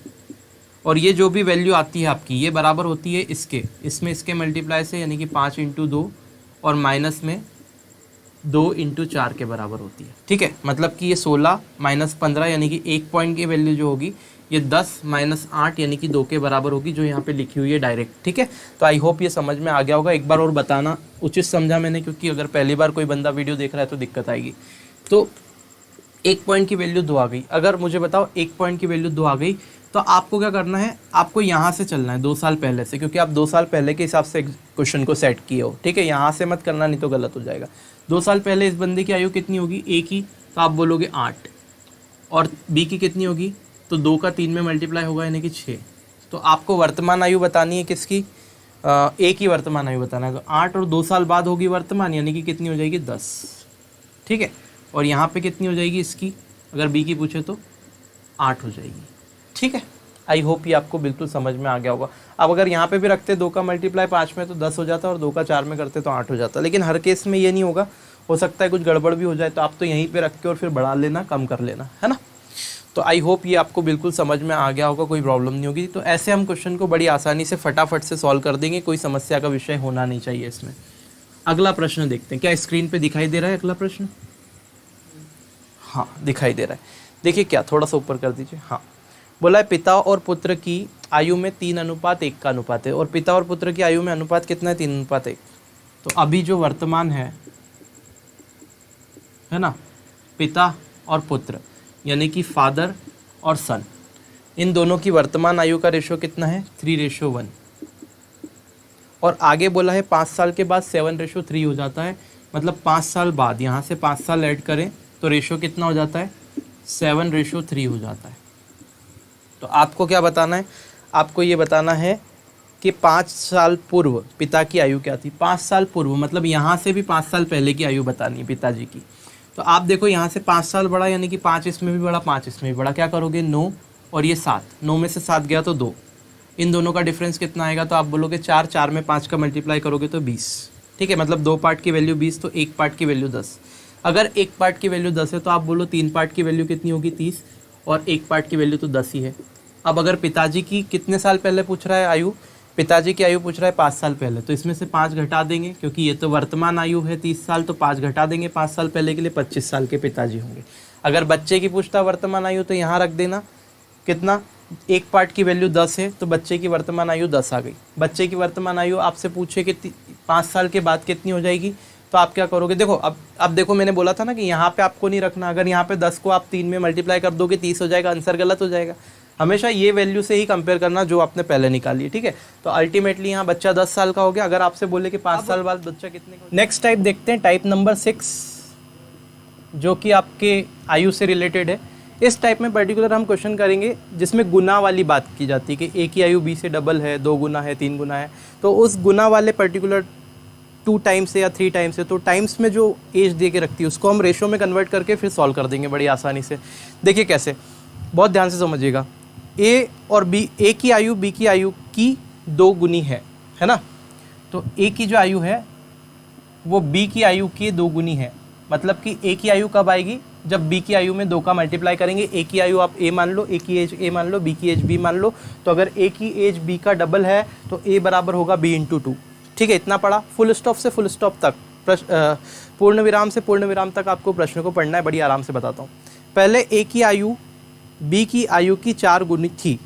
और ये जो भी वैल्यू आती है आपकी, ये बराबर होती है इसके, इसमें इसके मल्टीप्लाई से, यानी कि 5 × 2 और माइनस में 2 × 4 के बराबर होती है। ठीक है, मतलब कि ये 16 - 15, यानी कि 1 पॉइंट की वैल्यू जो होगी ये 10 - 8 यानी कि 2 के बराबर होगी, जो यहाँ पे लिखी हुई है डायरेक्ट। ठीक है, तो आई होप ये समझ में आ गया होगा। एक बार और बताना उचित समझा मैंने, क्योंकि अगर पहली बार कोई बंदा वीडियो देख रहा है तो दिक्कत आएगी। तो 1 पॉइंट की वैल्यू 2 आ गई। अगर मुझे बताओ 1 पॉइंट की वैल्यू 2 आ गई तो आपको क्या करना है, आपको यहाँ से चलना है 2 साल पहले से, क्योंकि आप 2 साल पहले के हिसाब से क्वेश्चन को सेट किए हो। ठीक है, यहाँ से मत करना, नहीं तो गलत हो जाएगा। 2 साल पहले इस बंदे की आयु कितनी होगी, ए की, तो आप बोलोगे 8, और बी की कितनी होगी, तो 2 का 3 में मल्टीप्लाई होगा, यानी कि 6। तो आपको वर्तमान आयु बतानी है किसकी, ए की वर्तमान आयु बताना है। तो 8 और 2 साल बाद होगी वर्तमान, यानी कि कितनी हो जाएगी, 10। ठीक है, और यहाँ पे कितनी हो जाएगी इसकी, अगर बी की पूछे तो 8 हो जाएगी। ठीक है, आई होप ये आपको बिल्कुल समझ में आ गया होगा। अब अगर यहाँ पे भी रखते 2 का मल्टीप्लाई 5 में तो 10 हो जाता, और 2 का 4 में करते तो 8 हो जाता। लेकिन हर केस में ये नहीं होगा, हो सकता है कुछ गड़बड़ भी हो जाए, तो आप तो यहीं पे रख के और फिर बढ़ा लेना, कम कर लेना, है ना। तो आई होप ये आपको बिल्कुल समझ में आ गया होगा, कोई प्रॉब्लम नहीं होगी। तो ऐसे हम क्वेश्चन को बड़ी आसानी से फटाफट से सॉल्व कर देंगे, कोई समस्या का विषय होना नहीं चाहिए इसमें। अगला प्रश्न देखते हैं, क्या स्क्रीन पे दिखाई दे रहा है अगला प्रश्न, हाँ दिखाई दे रहा है। देखिए क्या, थोड़ा सा ऊपर कर दीजिए। हाँ, बोला है पिता और पुत्र की आयु में 3:1 का अनुपात है, और पिता और पुत्र की आयु में अनुपात कितना है, 3:1। तो अभी जो वर्तमान है ना, पिता और पुत्र यानी कि फादर और सन, इन दोनों की वर्तमान आयु का रेशो कितना है, 3:1। और आगे बोला है 5 साल के बाद 7:3 हो जाता है, मतलब 5 साल बाद, यहाँ से 5 साल ऐड करें तो रेशो कितना हो जाता है, 7:3 हो जाता है। तो आपको क्या बताना है, आपको ये बताना है कि 5 साल पूर्व पिता की आयु क्या थी। 5 साल पूर्व मतलब यहाँ से भी 5 साल पहले की आयु बतानी है पिताजी की। तो आप देखो यहाँ से 5 साल बढ़ा, यानी कि 5 इसमें भी बढ़ा, 5 इसमें भी बढ़ा, क्या करोगे 9 और ये 7, 9 में से 7 गया तो 2, इन दोनों का डिफरेंस कितना आएगा, तो आप बोलोगे 4, 4 में 5 का मल्टीप्लाई करोगे तो 20। ठीक है, मतलब 2 पार्ट की वैल्यू 20, तो 1 पार्ट की वैल्यू 10। अगर 1 पार्ट की वैल्यू 10 है तो आप बोलो 3 पार्ट की वैल्यू कितनी होगी, 30, और 1 पार्ट की वैल्यू तो 10 ही है। अब अगर पिताजी की कितने साल पहले पूछ रहा है आयु, पिताजी की आयु पूछ रहा है 5 साल पहले, तो इसमें से 5 घटा देंगे, क्योंकि ये तो वर्तमान आयु है 30 साल, तो 5 घटा देंगे 5 साल पहले के लिए, 25 साल के पिताजी होंगे। अगर बच्चे की पूछता वर्तमान आयु तो यहाँ रख देना कितना, 1 पार्ट की वैल्यू 10 है तो बच्चे की वर्तमान आयु 10 आ गई। बच्चे की वर्तमान आयु आपसे पूछे कि 5 साल के बाद कितनी हो जाएगी, तो आप क्या करोगे, देखो अब देखो मैंने बोला था ना कि यहाँ पे आपको नहीं रखना। अगर यहाँ पे 10 को आप 3 में मल्टीप्लाई कर दोगे 30 हो जाएगा, आंसर गलत हो जाएगा। हमेशा ये वैल्यू से ही कंपेयर करना जो आपने पहले निकाली है। ठीक है, तो अल्टीमेटली यहाँ बच्चा 10 साल का हो गया। अगर आपसे बोले कि 5 साल बाद बच्चा कितने का। नेक्स्ट टाइप देखते हैं, टाइप नंबर 6, जो कि आपके आयु से रिलेटेड है। इस टाइप में पर्टिकुलर हम क्वेश्चन करेंगे जिसमें गुना वाली बात की जाती है कि ए की आयु बी से डबल है, 2 गुना है, 3 गुना है, तो उस गुना वाले पर्टिकुलर 2 टाइम्स से या 3 टाइम्स से, तो टाइम्स में जो एज दे के रखती है उसको हम रेशो में कन्वर्ट करके फिर सॉल्व कर देंगे बड़ी आसानी से। देखिए कैसे, बहुत ध्यान से समझिएगा। ए और बी, ए की आयु बी की आयु की 2 गुनी है ना। तो ए की जो आयु है वो बी की आयु की 2 गुनी है, मतलब कि ए की आयु कब आएगी, जब बी की आयु में 2 का मल्टीप्लाई करेंगे। ए की आयु आप ए मान लो, ए की एज ए मान लो, बी की एज बी मान लो। तो अगर ए की एज बी का डबल है तो ए बराबर होगा बी इंटू 2। ठीक है, इतना पढ़ा। फुल स्टॉप से फुल स्टॉप तक, पूर्ण विराम से पूर्ण विराम तक आपको प्रश्न को पढ़ना है। बड़ी आराम से बताता हूँ। पहले ए की आयु बी की आयु की 4 गुनी थी,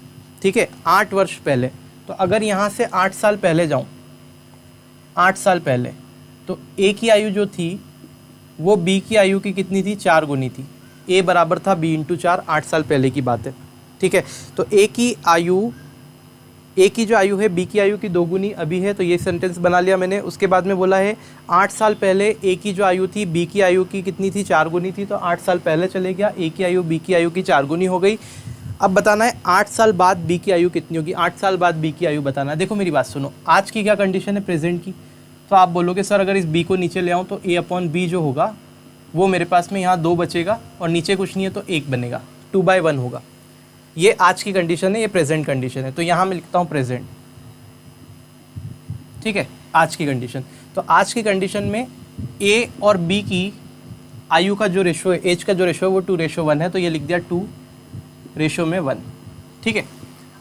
ठीक है, 8 वर्ष पहले। तो अगर यहाँ से 8 साल पहले जाऊँ, 8 साल पहले, तो ए की आयु जो थी वो बी की आयु की कितनी थी, 4 गुनी थी। ए बराबर था बी इंटू 4, 8 साल पहले की बात है। ठीक है, तो ए की जो आयु है बी की आयु की 2 गुनी अभी है, तो ये सेंटेंस बना लिया मैंने। उसके बाद में बोला है 8 साल पहले ए की जो आयु थी बी की आयु की कितनी थी, 4 गुनी थी। तो 8 साल पहले चले गया, ए की आयु बी की आयु की 4 गुनी हो गई। अब बताना है 8 साल बाद बी की आयु कितनी होगी। 8 साल बाद बी की आयु बताना है। देखो मेरी बात सुनो, आज की क्या कंडीशन है, प्रेजेंट की। तो आप बोलोगे सर अगर इस बी को नीचे ले आऊँ तो ए अपॉन बी जो होगा वो मेरे पास में यहाँ 2 बचेगा और नीचे कुछ नहीं है तो 1 बनेगा, 2/1 होगा। ये आज की कंडीशन है, ये प्रेजेंट कंडीशन है। तो यहाँ मैं लिखता हूँ प्रेजेंट। ठीक है, आज की कंडीशन। तो आज की कंडीशन में ए और बी की आयु का जो रेशो है, एज का जो रेशो है वो 2:1 है। तो ये लिख दिया 2:1। ठीक है,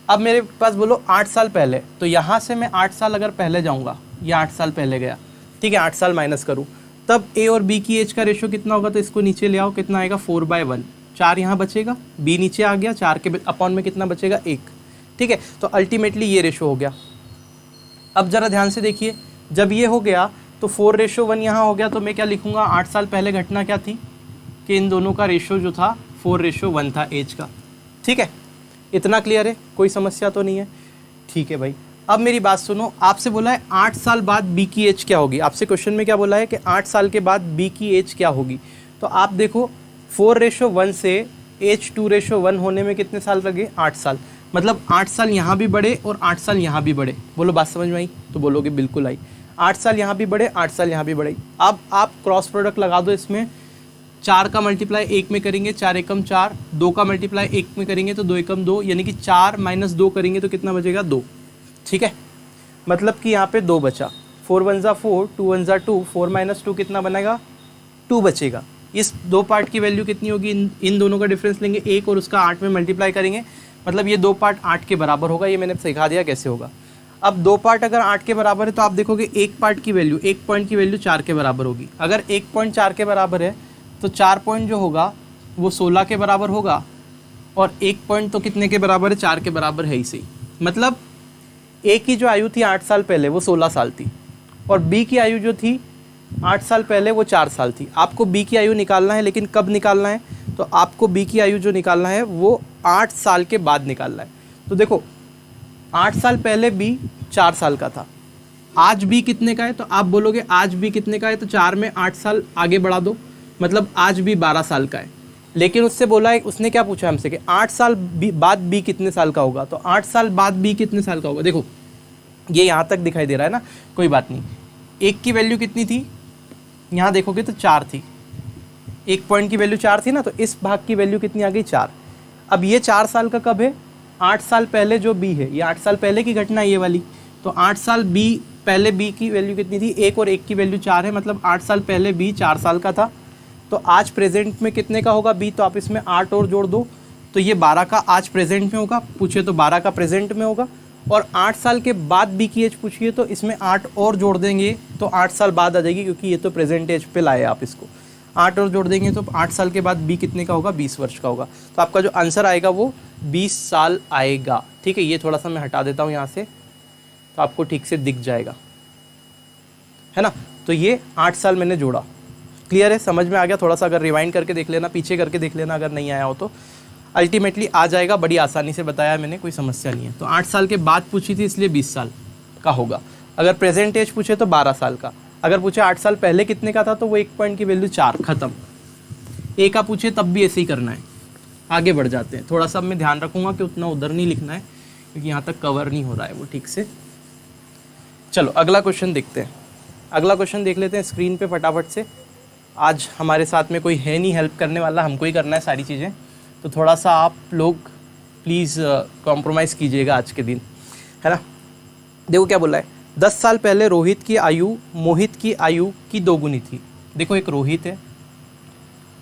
अब मेरे पास बोलो 8 साल पहले, तो यहाँ से मैं 8 साल अगर पहले जाऊँगा, ये 8 साल पहले गया, ठीक है, 8 साल माइनस करूँ, तब ए और बी की एज का रेशो कितना होगा। तो इसको नीचे ले आओ, कितना आएगा 4/1। 4 यहाँ बचेगा, बी नीचे आ गया, 4 के अपॉन में कितना बचेगा 1। ठीक है, तो अल्टीमेटली ये रेशो हो गया। अब जरा ध्यान से देखिए, जब ये हो गया तो 4:1 यहाँ हो गया। तो मैं क्या लिखूंगा, 8 साल पहले घटना क्या थी कि इन दोनों का रेशो जो था 4:1 था एज का। ठीक है, इतना क्लियर है, कोई समस्या तो नहीं है। ठीक है भाई, अब मेरी बात सुनो, आपसे बोला है 8 साल बाद बी की एज क्या होगी। आपसे क्वेश्चन में क्या बोला है कि 8 साल के बाद बी की एज क्या होगी। तो आप देखो 4:1 से एज 2:1 होने में कितने साल लगे, 8 साल। मतलब 8 साल यहाँ भी बढ़े और 8 साल यहाँ भी बढ़े। बोलो बात समझ में आई, तो बोलोगे बिल्कुल आई। 8 साल यहाँ भी बढ़े, 8 साल यहाँ भी बढ़े। अब आप क्रॉस प्रोडक्ट लगा दो इसमें, 4 का मल्टीप्लाई 1 में करेंगे, 4 एकम 4, 2 का मल्टीप्लाई 1 में करेंगे तो 2 एकम 2, यानी कि 4 - 2 करेंगे तो कितना बचेगा 2। ठीक है, मतलब कि यहाँ पे 2 बचा। 4 1 ज़ा 4, 2 1 ज़ा 2, 4 - 2 कितना बनेगा 2 बचेगा। इस 2 पार्ट की वैल्यू कितनी होगी, इन दोनों का डिफरेंस लेंगे 1 और उसका 8 में मल्टीप्लाई करेंगे, मतलब ये 2 पार्ट 8 के बराबर होगा। ये मैंने सिखा दिया कैसे होगा। अब 2 पार्ट अगर 8 के बराबर है तो आप देखोगे 1 पार्ट की वैल्यू, 1 पॉइंट की वैल्यू 4 के बराबर होगी। अगर 1 पॉइंट 4 के बराबर है तो 4 पॉइंट जो होगा वो 16 के बराबर होगा, और 1 पॉइंट तो कितने के बराबर है, 4 के बराबर है ही सही। मतलब ए की जो आयु थी 8 साल पहले वो 16 साल थी, और बी की आयु जो थी 8 साल पहले वो 4 साल थी। आपको बी की आयु निकालना है, लेकिन कब निकालना है, तो आपको बी की आयु जो निकालना है वो 8 साल के बाद निकालना है। तो देखो 8 साल पहले बी 4 साल का था, आज बी कितने का है, तो आप बोलोगे आज बी कितने का है, तो 4 में 8 साल आगे बढ़ा दो, मतलब आज बी 12 साल का है। लेकिन उससे बोला है, उसने क्या पूछा हमसे कि 8 साल बाद बी कितने साल का होगा। तो 8 साल बाद बी कितने साल का होगा, देखो ये यहाँ तक दिखाई दे रहा है ना, कोई बात नहीं। 1 की वैल्यू कितनी थी, यहाँ देखोगे तो 4 थी, 1 पॉइंट की वैल्यू 4 थी ना, तो इस भाग की वैल्यू कितनी आ गई 4। अब ये 4 साल का कब है, 8 साल पहले जो बी है, ये 8 साल पहले की घटना है ये वाली। तो 8 साल बी पहले बी की वैल्यू कितनी थी, 1 और 1 की वैल्यू 4 है, मतलब 8 साल पहले बी 4 साल का था। तो आज प्रेजेंट में कितने का होगा बी, तो आप इसमें 8 और जोड़ दो, तो ये 12 का आज प्रेजेंट में होगा, पूछे तो 12 का प्रेजेंट में होगा। और 8 साल के बाद बी की एज पूछिए तो इसमें 8 और जोड़ देंगे तो 8 साल बाद आ जाएगी, क्योंकि ये तो प्रेजेंट एज पे लाए आप इसको। 8 और जोड़ देंगे तो 8 साल के बाद बी कितने का होगा, 20 वर्ष का होगा। तो आपका जो आंसर आएगा वो 20 साल आएगा। ठीक है, ये थोड़ा सा मैं हटा देता हूँ यहाँ से, तो आपको ठीक से दिख जाएगा, है ना। तो ये 8 साल मैंने जोड़ा, क्लियर है, समझ में आ गया। थोड़ा सा अगर रिवाइंड करके देख लेना, पीछे करके देख लेना, अगर नहीं आया हो तो अल्टीमेटली आ जाएगा। बड़ी आसानी से बताया मैंने, कोई समस्या नहीं है। तो 8 साल के बाद पूछी थी इसलिए 20 साल का होगा। अगर प्रेजेंट एज पूछे तो 12 साल का। अगर पूछे 8 साल पहले कितने का था, तो वो 1 पॉइंट की वैल्यू 4, खत्म। ए का पूछे तब भी ऐसे ही करना है। आगे बढ़ जाते हैं, थोड़ा सा मैं ध्यान रखूँगा कि उतना उधर नहीं लिखना है, क्योंकि यहाँ तक कवर नहीं हो रहा है वो ठीक से। चलो अगला क्वेश्चन देखते हैं। अगला क्वेश्चन देख लेते हैं स्क्रीन पे फटाफट से। आज हमारे साथ में कोई है नहीं हेल्प करने वाला, हमको ही करना है सारी चीज़ें, तो थोड़ा सा आप लोग प्लीज़ कॉम्प्रोमाइज़ कीजिएगा आज के दिन, है ना। देखो क्या बोला है, 10 साल पहले रोहित की आयु मोहित की आयु की दोगुनी थी। देखो एक रोहित है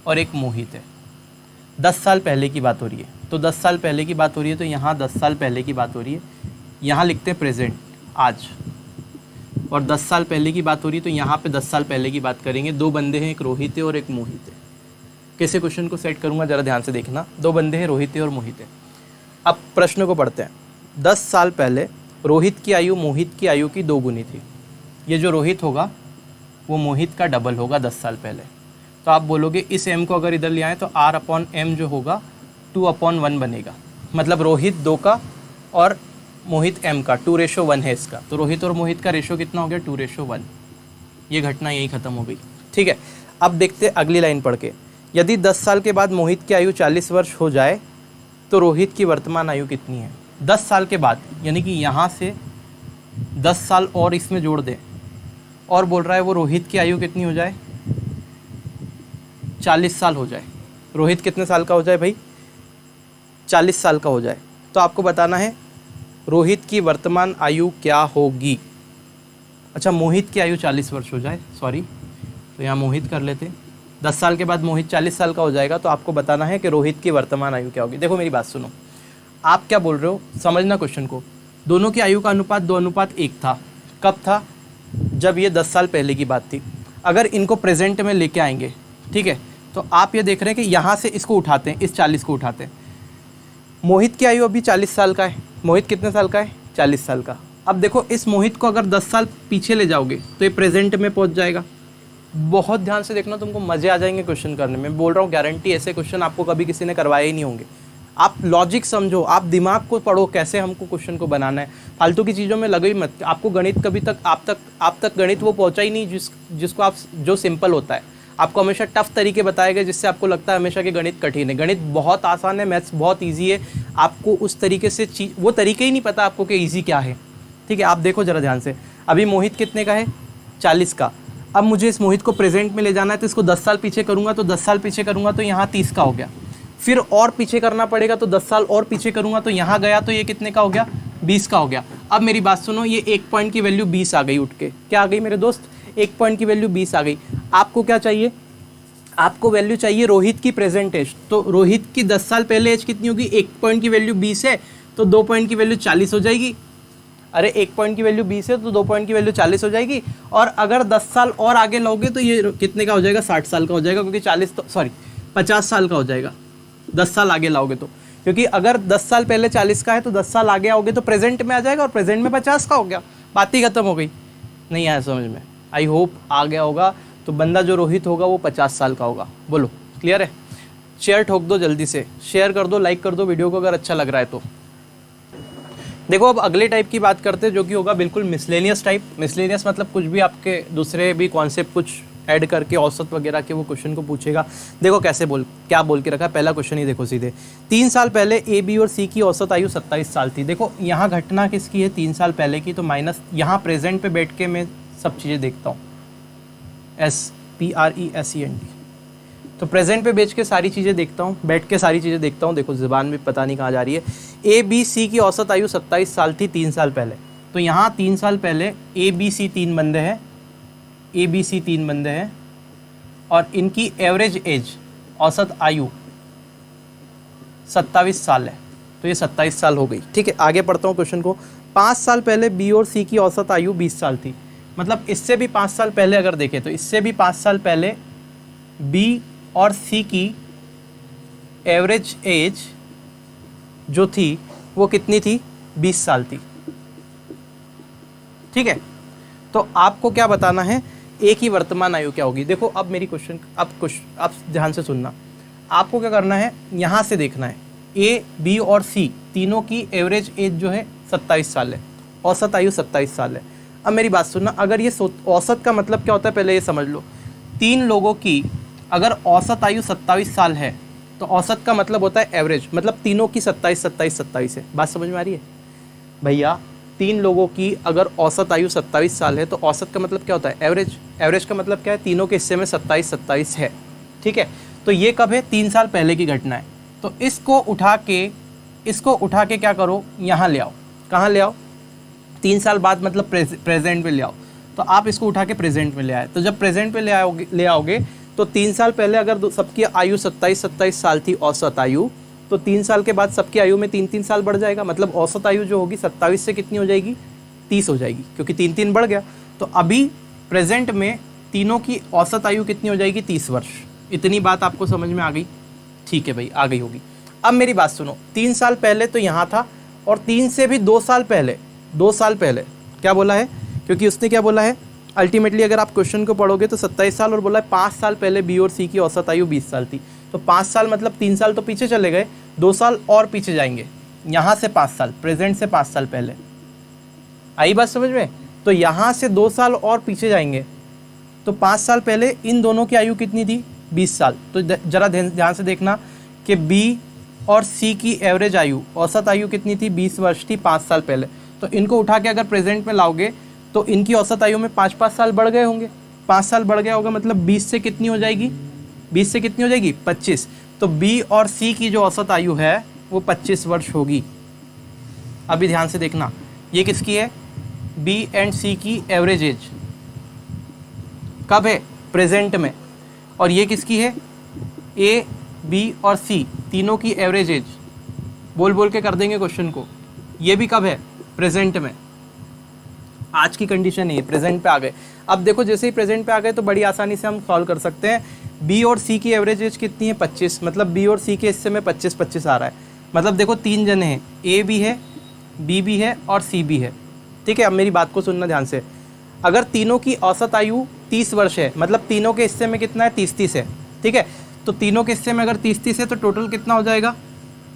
और एक मोहित है, 10 साल पहले की बात हो रही है, तो 10 साल पहले की बात हो रही है, तो यहाँ 10 साल पहले की बात हो रही है, यहाँ लिखते हैं प्रेजेंट आज, और 10 साल पहले की बात हो रही है तो यहाँ पे 10 साल पहले की बात करेंगे। दो बंदे हैं, एक रोहित है और एक मोहित है। कैसे क्वेश्चन को सेट करूँगा ज़रा ध्यान से देखना। दो बंदे हैं, रोहित है और मोहित है। अब प्रश्न को पढ़ते हैं। 10 साल पहले रोहित की आयु मोहित की आयु की दोगुनी थी। ये जो रोहित होगा वो मोहित का डबल होगा 10 साल पहले। तो आप बोलोगे इस m को अगर इधर ले आए तो r/m जो होगा 2/1 बनेगा, मतलब रोहित 2 का और मोहित m का 2:1 है इसका। तो रोहित और मोहित का रेशो कितना हो गया 2:1। ये घटना यही खत्म हो गई, ठीक है। अब देखते अगली लाइन पढ़ के। यदि 10 साल के बाद मोहित की आयु 40 वर्ष हो जाए तो रोहित की वर्तमान आयु कितनी है। 10 साल के बाद यानी कि यहाँ से 10 साल और इसमें जोड़ दें, और बोल रहा है वो रोहित की आयु कितनी हो जाए 40 साल हो जाए। रोहित कितने साल का हो जाए भाई 40 साल का हो जाए। तो आपको बताना है रोहित की वर्तमान आयु क्या होगी। अच्छा मोहित की आयु 40 वर्ष हो जाए, सॉरी, तो यहाँ मोहित कर लेते। 10 साल के बाद मोहित 40 साल का हो जाएगा, तो आपको बताना है कि रोहित की वर्तमान आयु क्या होगी। देखो मेरी बात सुनो, आप क्या बोल रहे हो समझना क्वेश्चन को। दोनों की आयु का अनुपात 2:1 था। कब था, जब ये 10 साल पहले की बात थी। अगर इनको प्रेजेंट में लेके आएंगे, ठीक है, तो आप ये देख रहे हैं कि यहाँ से इसको उठाते हैं, इस 40 को उठाते हैं। मोहित की आयु अभी 40 साल का है। मोहित कितने साल का है 40 साल का। अब देखो इस मोहित को अगर 10 साल पीछे ले जाओगे तो ये प्रेजेंट में पहुँच जाएगा। बहुत ध्यान से देखना, तुमको मज़े आ जाएंगे क्वेश्चन करने में। बोल रहा हूँ गारंटी, ऐसे क्वेश्चन आपको कभी किसी ने करवाए ही नहीं होंगे। आप लॉजिक समझो, आप दिमाग को पढ़ो, कैसे हमको क्वेश्चन को बनाना है। फालतू की चीज़ों में लगे ही मत। आपको गणित कभी तक आप तक गणित वो पहुँचा ही नहीं जिसको आप जो सिंपल होता है। आपको हमेशा टफ तरीके बताए गए जिससे आपको लगता है हमेशा कि गणित कठिन है। गणित बहुत आसान है, मैथ्स बहुत ईजी है। आपको उस तरीके से वो तरीके ही नहीं पता आपको कि ईजी क्या है, ठीक है। आप देखो ज़रा ध्यान से, अभी मोहित कितने का है 40 का। अब मुझे इस मोहित को प्रेजेंट में ले जाना है, तो इसको 10 साल पीछे करूँगा, तो 10 साल पीछे करूँगा तो यहाँ 30 का हो गया। फिर और पीछे करना पड़ेगा, तो 10 साल और पीछे करूँगा तो यहाँ गया, तो ये कितने का हो गया 20 का हो गया। अब मेरी बात सुनो, ये 1 पॉइंट की वैल्यू 20 आ गई उठ के। क्या आ गई मेरे दोस्त, 1 पॉइंट की वैल्यू 20 आ गई। आपको क्या चाहिए, आपको वैल्यू चाहिए रोहित की प्रेजेंट एज। तो रोहित की 10 साल पहले एज कितनी होगी, 1 पॉइंट की वैल्यू 20 है तो 2 पॉइंट की वैल्यू 40 हो जाएगी। अरे 1 पॉइंट की वैल्यू 20 है तो 2 पॉइंट की वैल्यू 40 हो जाएगी। और अगर 10 साल और आगे लोगे तो ये कितने का हो जाएगा 60 साल का हो जाएगा, क्योंकि 50 साल का हो जाएगा 10 साल आगे लाओगे तो। क्योंकि अगर 10 साल पहले 40 का है तो 10 साल आगे आओगे तो प्रेजेंट में आ जाएगा, और प्रेजेंट में 50 का हो गया। बात ही खत्म हो गई। नहीं आया समझ में, आई होप आ गया होगा। तो बंदा जो रोहित होगा वो 50 साल का होगा। बोलो क्लियर है। शेयर ठोक दो, जल्दी से शेयर कर दो, लाइक कर दो वीडियो को अगर अच्छा लग रहा है तो। देखो अब अगले टाइप की बात करते हैं, जो कि होगा बिल्कुल मिसलेनियस टाइप। मिसलेनियस मतलब कुछ भी आपके दूसरे भी कॉन्सेप्ट कुछ ऐड करके औसत वगैरह के वो क्वेश्चन को पूछेगा। देखो कैसे क्या बोल के रखा है, पहला क्वेश्चन ही देखो सीधे। 3 साल पहले ए बी और सी की औसत आयु 27 साल थी। देखो यहाँ घटना किसकी है 3 साल पहले की, तो माइनस यहाँ प्रेजेंट पे बैठ के मैं सब चीज़ें देखता हूँ, SPRESENT। तो प्रेजेंट पे बैठ के सारी चीज़ें देखता हूँ, देखो ज़ुबान भी पता नहीं कहाँ जा रही है। ए बी सी की औसत आयु 27 साल थी 3 साल पहले। तो यहाँ 3 साल पहले ए बी सी 3 बंदे हैं, और इनकी एवरेज एज औसत आयु 27 साल है, तो ये 27 साल हो गई, ठीक है। आगे पढ़ता हूँ क्वेश्चन को। 5 साल पहले बी और सी की औसत आयु 20 साल थी। मतलब इससे भी 5 साल पहले अगर देखें तो इससे भी 5 साल पहले बी और सी की एवरेज एज जो थी वो कितनी थी 20 साल थी, ठीक है। तो आपको क्या बताना है, ए की वर्तमान आयु क्या होगी। देखो अब मेरी क्वेश्चन अब ध्यान से सुनना। आपको क्या करना है, यहाँ से देखना है ए बी और सी तीनों की एवरेज एज जो है 27 साल है, औसत आयु 27 साल है। अब मेरी बात सुनना, अगर ये औसत का मतलब क्या होता है पहले ये समझ लो। 3 लोगों की अगर औसत आयु 27 साल है तो औसत का मतलब होता है एवरेज, मतलब तीनों की 27 है। बात समझ में आ रही है भैया। 3 लोगों की अगर औसत आयु 27 साल है तो औसत का मतलब क्या होता है एवरेज। एवरेज का मतलब क्या है, तीनों के हिस्से में 27 है, ठीक है। तो ये कब है 3 साल पहले की घटना है। तो इसको उठा के इसको उठा के क्या करो, यहाँ ले आओ। कहाँ ले आओ? 3 साल बाद मतलब प्रेजेंट में ले आओ। तो आप इसको उठा के प्रेजेंट में ले आए। तो जब प्रेजेंट में ले आओगे तो 3 साल पहले अगर सबकी आयु 27 साल थी औसत आयु, तो 3 साल के बाद सबकी आयु में 3 साल बढ़ जाएगा। मतलब औसत आयु जो होगी 27 से कितनी हो जाएगी? 30 हो जाएगी, क्योंकि 3 बढ़ गया। तो अभी प्रेजेंट में तीनों की औसत आयु कितनी हो जाएगी? 30 वर्ष। इतनी बात आपको समझ में आ गई? ठीक है भाई, आ गई होगी। अब मेरी बात सुनो, 3 साल पहले तो यहाँ था, और 3 से भी 2 साल पहले, 2 साल पहले क्या बोला है? क्योंकि उसने क्या बोला है अल्टीमेटली, अगर आप क्वेश्चन को पढ़ोगे तो 27 साल, और बोला है 5 साल पहले बी और सी की औसत आयु 20 साल थी। तो 5 साल मतलब 3 साल तो पीछे चले गए, 2 साल और पीछे जाएंगे, यहाँ से 5 साल, प्रेजेंट से 5 साल पहले। आई बात समझ में? तो यहाँ से 2 साल और पीछे जाएंगे, तो 5 साल पहले इन दोनों की आयु कितनी थी? 20 साल। तो जरा ध्यान से देखना कि बी और सी की एवरेज आयु, औसत आयु कितनी थी? 20 वर्ष थी 5 साल पहले। तो इनको उठा के अगर प्रेजेंट में लाओगे तो इनकी औसत आयु में 5-5 साल बढ़ गए होंगे। 5 साल बढ़ गया होगा, मतलब 20 से कितनी हो जाएगी? 20 से कितनी हो जाएगी? 25। तो बी और सी की जो औसत आयु है वो 25 वर्ष होगी। अभी ध्यान से देखना, ये किसकी है? बी एंड सी की एवरेज एज कब है? प्रेजेंट में। और ये किसकी है? ए, बी और सी तीनों की एवरेज एज। बोल बोल के कर देंगे क्वेश्चन को। ये भी कब है? प्रेजेंट में। आज की कंडीशन है, प्रेजेंट पे आ गए। अब देखो, जैसे ही प्रेजेंट पे आ गए तो बड़ी आसानी से हम सॉल्व कर सकते हैं। बी और सी की एवरेज एज कितनी है? 25। मतलब बी और सी के हिस्से में 25-25 आ रहा है। मतलब देखो 3 जने हैं, ए भी है, बी भी है और सी भी है। ठीक है, अब मेरी बात को सुनना ध्यान से। अगर तीनों की औसत आयु 30 वर्ष है, मतलब तीनों के हिस्से में कितना है? 30-30 है। ठीक है, तो तीनों के हिस्से में अगर 30-30 है तो टोटल कितना हो जाएगा?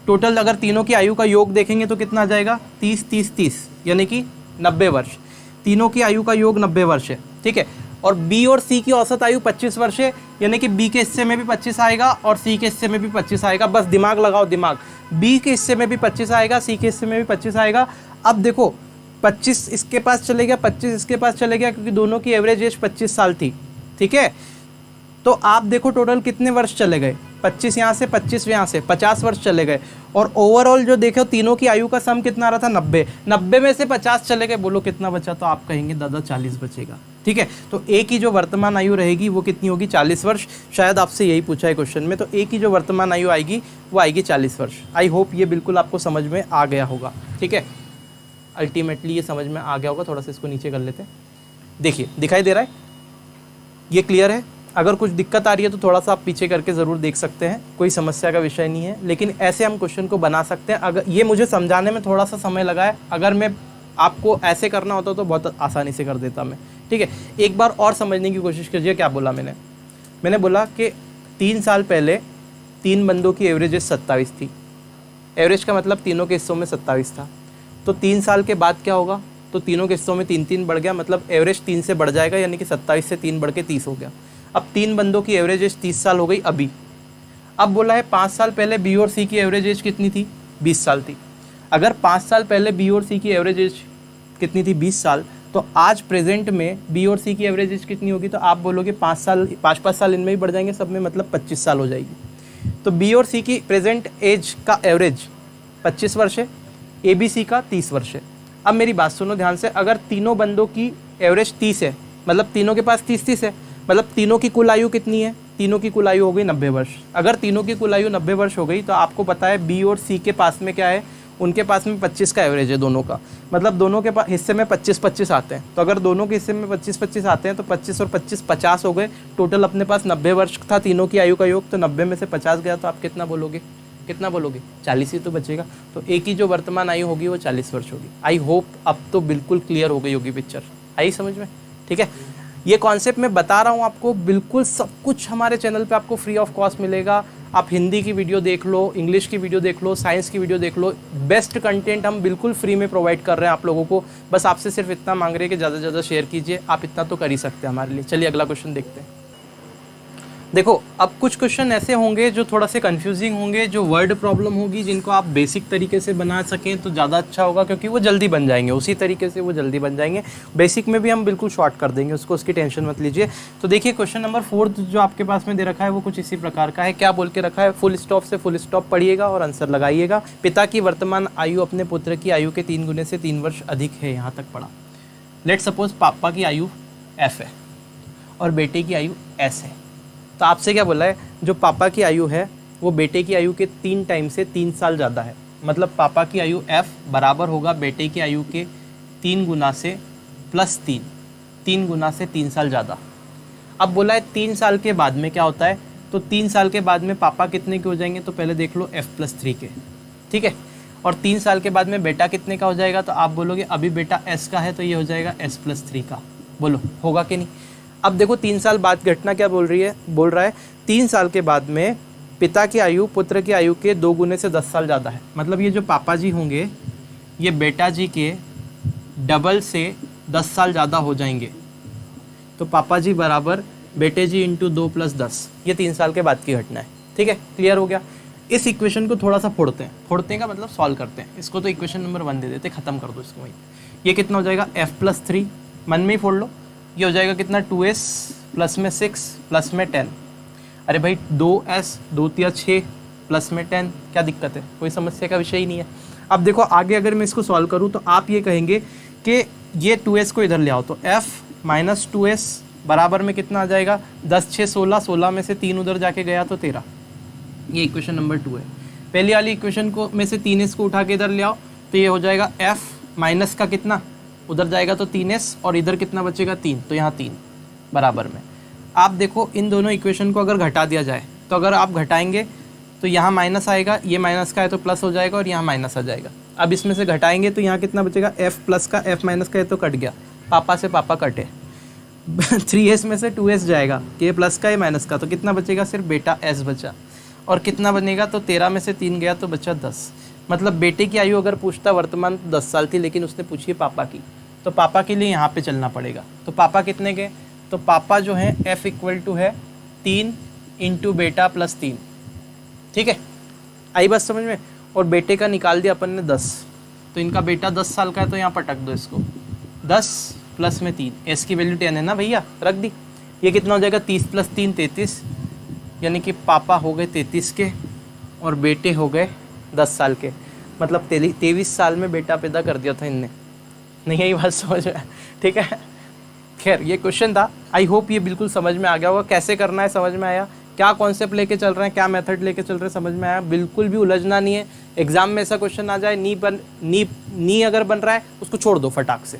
टोटल अगर तीनों की आयु का योग देखेंगे तो कितना आ जाएगा? 30-30-30, यानी कि 90 वर्ष। तीनों की आयु का योग 90 वर्ष है। ठीक है, और बी और सी की औसत आयु 25 वर्ष है, यानी कि बी के हिस्से में भी 25 आएगा और सी के हिस्से में भी 25 आएगा। बस दिमाग लगाओ, दिमाग। बी के हिस्से में भी 25 आएगा, सी के हिस्से में भी 25 आएगा। अब देखो 25 इसके पास चले गया, 25 इसके पास चले गया, क्योंकि दोनों की एवरेज एज 25 साल थी। ठीक है, तो आप देखो टोटल कितने वर्ष चले गए? 25 यहाँ से, 25 यहाँ से, 50 वर्ष चले गए। और ओवरऑल जो देखो तीनों की आयु का सम कितना आ रहा था? 90। 90 में से 50 चले गए, बोलो कितना बचा? तो आप कहेंगे दादा 40 बचेगा। ठीक है, तो ए की जो वर्तमान आयु रहेगी वो कितनी होगी? 40 वर्ष। शायद आपसे यही पूछा है क्वेश्चन में। तो ए की जो वर्तमान आयु आएगी वो आएगी 40 वर्ष। आई होप ये बिल्कुल आपको समझ में आ गया होगा। ठीक है, अल्टीमेटली ये समझ में आ गया होगा। थोड़ा सा इसको नीचे कर लेते हैं। देखिए, दिखाई दे रहा है? ये क्लियर है? अगर कुछ दिक्कत आ रही है तो थोड़ा सा आप पीछे करके ज़रूर देख सकते हैं, कोई समस्या का विषय नहीं है। लेकिन ऐसे हम क्वेश्चन को बना सकते हैं। अगर ये मुझे समझाने में थोड़ा सा समय लगा है, अगर मैं आपको ऐसे करना होता तो बहुत आसानी से कर देता मैं। ठीक है, एक बार और समझने की कोशिश कीजिए। क्या बोला मैंने बोला कि 3 साल पहले 3 बंदों की एवरेज 27 थी। एवरेज का मतलब तीनों के हिस्सों में 27 था। तो 3 साल के बाद क्या होगा? तो तीनों के हिस्सों में 3-3 बढ़ गया, मतलब एवरेज 3 से बढ़ जाएगा, यानी कि 27 से 3 बढ़ के 30 हो गया। अब 3 बंदों की एवरेज एज 30 साल हो गई अभी। अब बोला है 5 साल पहले बी और सी की एवरेज एज कितनी थी? 20 साल थी। अगर 5 साल पहले बी और सी की एवरेज एज कितनी थी? 20 साल। तो आज प्रेजेंट में बी और सी की एवरेज एज कितनी होगी? तो आप बोलोगे 5 साल इनमें ही बढ़ जाएंगे सब में, मतलब 25 साल हो जाएगी। तो बी और सी की प्रेजेंट एज का एवरेज 25 वर्ष है, ए बी सी का 30 वर्ष है। अब मेरी बात सुनो ध्यान से। अगर तीनों बंदों की एवरेज 30 है, मतलब तीनों के पास 30-30 है, मतलब तीनों की कुल आयु कितनी है? तीनों की कुल आयु हो गई 90 वर्ष। अगर तीनों की कुल आयु 90 वर्ष हो गई तो आपको पता है बी और सी के पास में क्या है? उनके पास में 25 का एवरेज है दोनों का, मतलब दोनों के हिस्से में 25-25 आते हैं। तो अगर दोनों के हिस्से में 25-25 आते हैं तो 25 और 25 50 हो गए। टोटल अपने पास 90 वर्ष था तीनों की आयु का योग। तो 90 में से 50 गया तो आप कितना बोलोगे? 40 ही तो बचेगा। तो ए की जो वर्तमान आयु होगी वो 40 वर्ष होगी। आई होप अब तो बिल्कुल क्लियर हो गई होगी पिक्चर। आई समझ में? ठीक है, ये कॉन्सेप्ट मैं बता रहा हूँ आपको, बिल्कुल सब कुछ हमारे चैनल पे आपको फ्री ऑफ कॉस्ट मिलेगा। आप हिंदी की वीडियो देख लो, इंग्लिश की वीडियो देख लो, साइंस की वीडियो देख लो। बेस्ट कंटेंट हम बिल्कुल फ्री में प्रोवाइड कर रहे हैं आप लोगों को। बस आपसे सिर्फ इतना मांग रहे हैं कि ज़्यादा से ज़्यादा शेयर कीजिए। आप इतना तो कर ही सकते हैं हमारे लिए। चलिए अगला क्वेश्चन देखते हैं। देखो अब कुछ क्वेश्चन ऐसे होंगे जो थोड़ा से कंफ्यूजिंग होंगे, जो वर्ड प्रॉब्लम होगी, जिनको आप बेसिक तरीके से बना सकें तो ज़्यादा अच्छा होगा, क्योंकि वो जल्दी बन जाएंगे, उसी तरीके से वो जल्दी बन जाएंगे। बेसिक में भी हम बिल्कुल शॉर्ट कर देंगे उसको, उसकी टेंशन मत लीजिए। तो देखिए क्वेश्चन नंबर 4 जो आपके पास में दे रखा है वो कुछ इसी प्रकार का है। क्या बोल के रखा है, फुल स्टॉप से फुल स्टॉप पढ़िएगा और आंसर लगाइएगा। पिता की वर्तमान आयु अपने पुत्र की आयु के 3 गुने से 3 वर्ष अधिक है, यहाँ तक पढ़ा। लेट सपोज पापा की आयु F है और बेटे की आयु S है। तो आपसे क्या बोला है, जो पापा की आयु है वो बेटे की आयु के 3 टाइम से 3 साल ज़्यादा है। मतलब पापा की आयु F बराबर होगा बेटे की आयु के 3 गुना से प्लस 3 गुना से 3 साल ज़्यादा। अब बोला है 3 साल के बाद में क्या होता है, तो 3 साल के बाद में पापा कितने के हो जाएंगे, तो पहले देख लो F+3 के, ठीक है। और 3 साल के बाद में बेटा कितने का हो जाएगा, तो आप बोलोगे अभी बेटा S का है तो ये हो जाएगा S+3 का। बोलो होगा कि नहीं। अब देखो 3 साल बाद घटना क्या बोल रहा है 3 साल के बाद में पिता की आयु पुत्र की आयु के 2 गुने से 10 साल ज़्यादा है। मतलब ये जो पापा जी होंगे ये बेटा जी के डबल से 10 साल ज़्यादा हो जाएंगे। तो पापा जी बराबर बेटे जी इंटू 2 + 10, ये 3 साल के बाद की घटना है, ठीक है। क्लियर हो गया। इस इक्वेशन को थोड़ा सा फोड़ते हैं का मतलब सॉल्व करते हैं। इसको तो इक्वेशन नंबर 1 दे देते, खत्म कर दो इसको वहीं। ये कितना हो जाएगा F+3, मन में ही फोड़ लो। ये हो जाएगा कितना 2s प्लस में 6 प्लस में 10। अरे भाई 2s 2 × 6 प्लस में 10, क्या दिक्कत है, कोई समस्या का विषय ही नहीं है। अब देखो आगे अगर मैं इसको सॉल्व करूँ तो आप ये कहेंगे कि ये 2s को इधर ले आओ, तो f - 2s बराबर में कितना आ जाएगा 10 6 16, 16 में से 3 उधर जाके गया तो 13। ये इक्वेशन नंबर 2 है। पहली वाली इक्वेशन को में से 3s को उठा के इधर ले आओ तो ये हो जाएगा f माइनस का कितना, उधर जाएगा तो 3s और इधर कितना बचेगा 3, तो यहाँ 3 बराबर में। आप देखो इन दोनों इक्वेशन को अगर घटा दिया जाए तो अगर आप घटाएंगे तो यहाँ माइनस आएगा, ये माइनस का है तो प्लस हो जाएगा और यहाँ माइनस आ जाएगा। अब इसमें से घटाएंगे तो यहाँ कितना बचेगा, f प्लस का f माइनस का है तो कट गया, पापा से पापा कटे 3s में से 2s जाएगा, k प्लस का ये माइनस का, तो कितना बचेगा, सिर्फ बेटा s बचा। और कितना बनेगा, तो 13 में से 3 गया तो बचा 10। मतलब बेटे की आयु अगर पूछता वर्तमान 10 साल थी, लेकिन उसने पूछी है पापा की, तो पापा के लिए यहाँ पे चलना पड़ेगा। तो पापा कितने के, तो पापा जो है F = है 3 × बेटा + 3, ठीक है। आई बात समझ में। और बेटे का निकाल दिया अपन ने 10, तो इनका बेटा 10 साल का है तो यहाँ पटक दो इसको, 10 प्लस में 3, S की वैल्यू 10 है ना भैया, रख दी। ये कितना हो जाएगा 30 + 3 33, यानी कि पापा हो गए 33 के और बेटे हो गए 10 साल के। मतलब 23 साल में बेटा पैदा कर दिया था इनने। नहीं यही बात समझ में, ठीक है। खैर ये क्वेश्चन था, आई होप ये बिल्कुल समझ में आ गया होगा। कैसे करना है समझ में आया, क्या कॉन्सेप्ट लेके चल रहे हैं, क्या मेथड लेके चल रहे हैं समझ में आया। बिल्कुल भी उलझना नहीं है। एग्जाम में ऐसा क्वेश्चन आ जाए नी अगर बन रहा है उसको छोड़ दो फटाक से,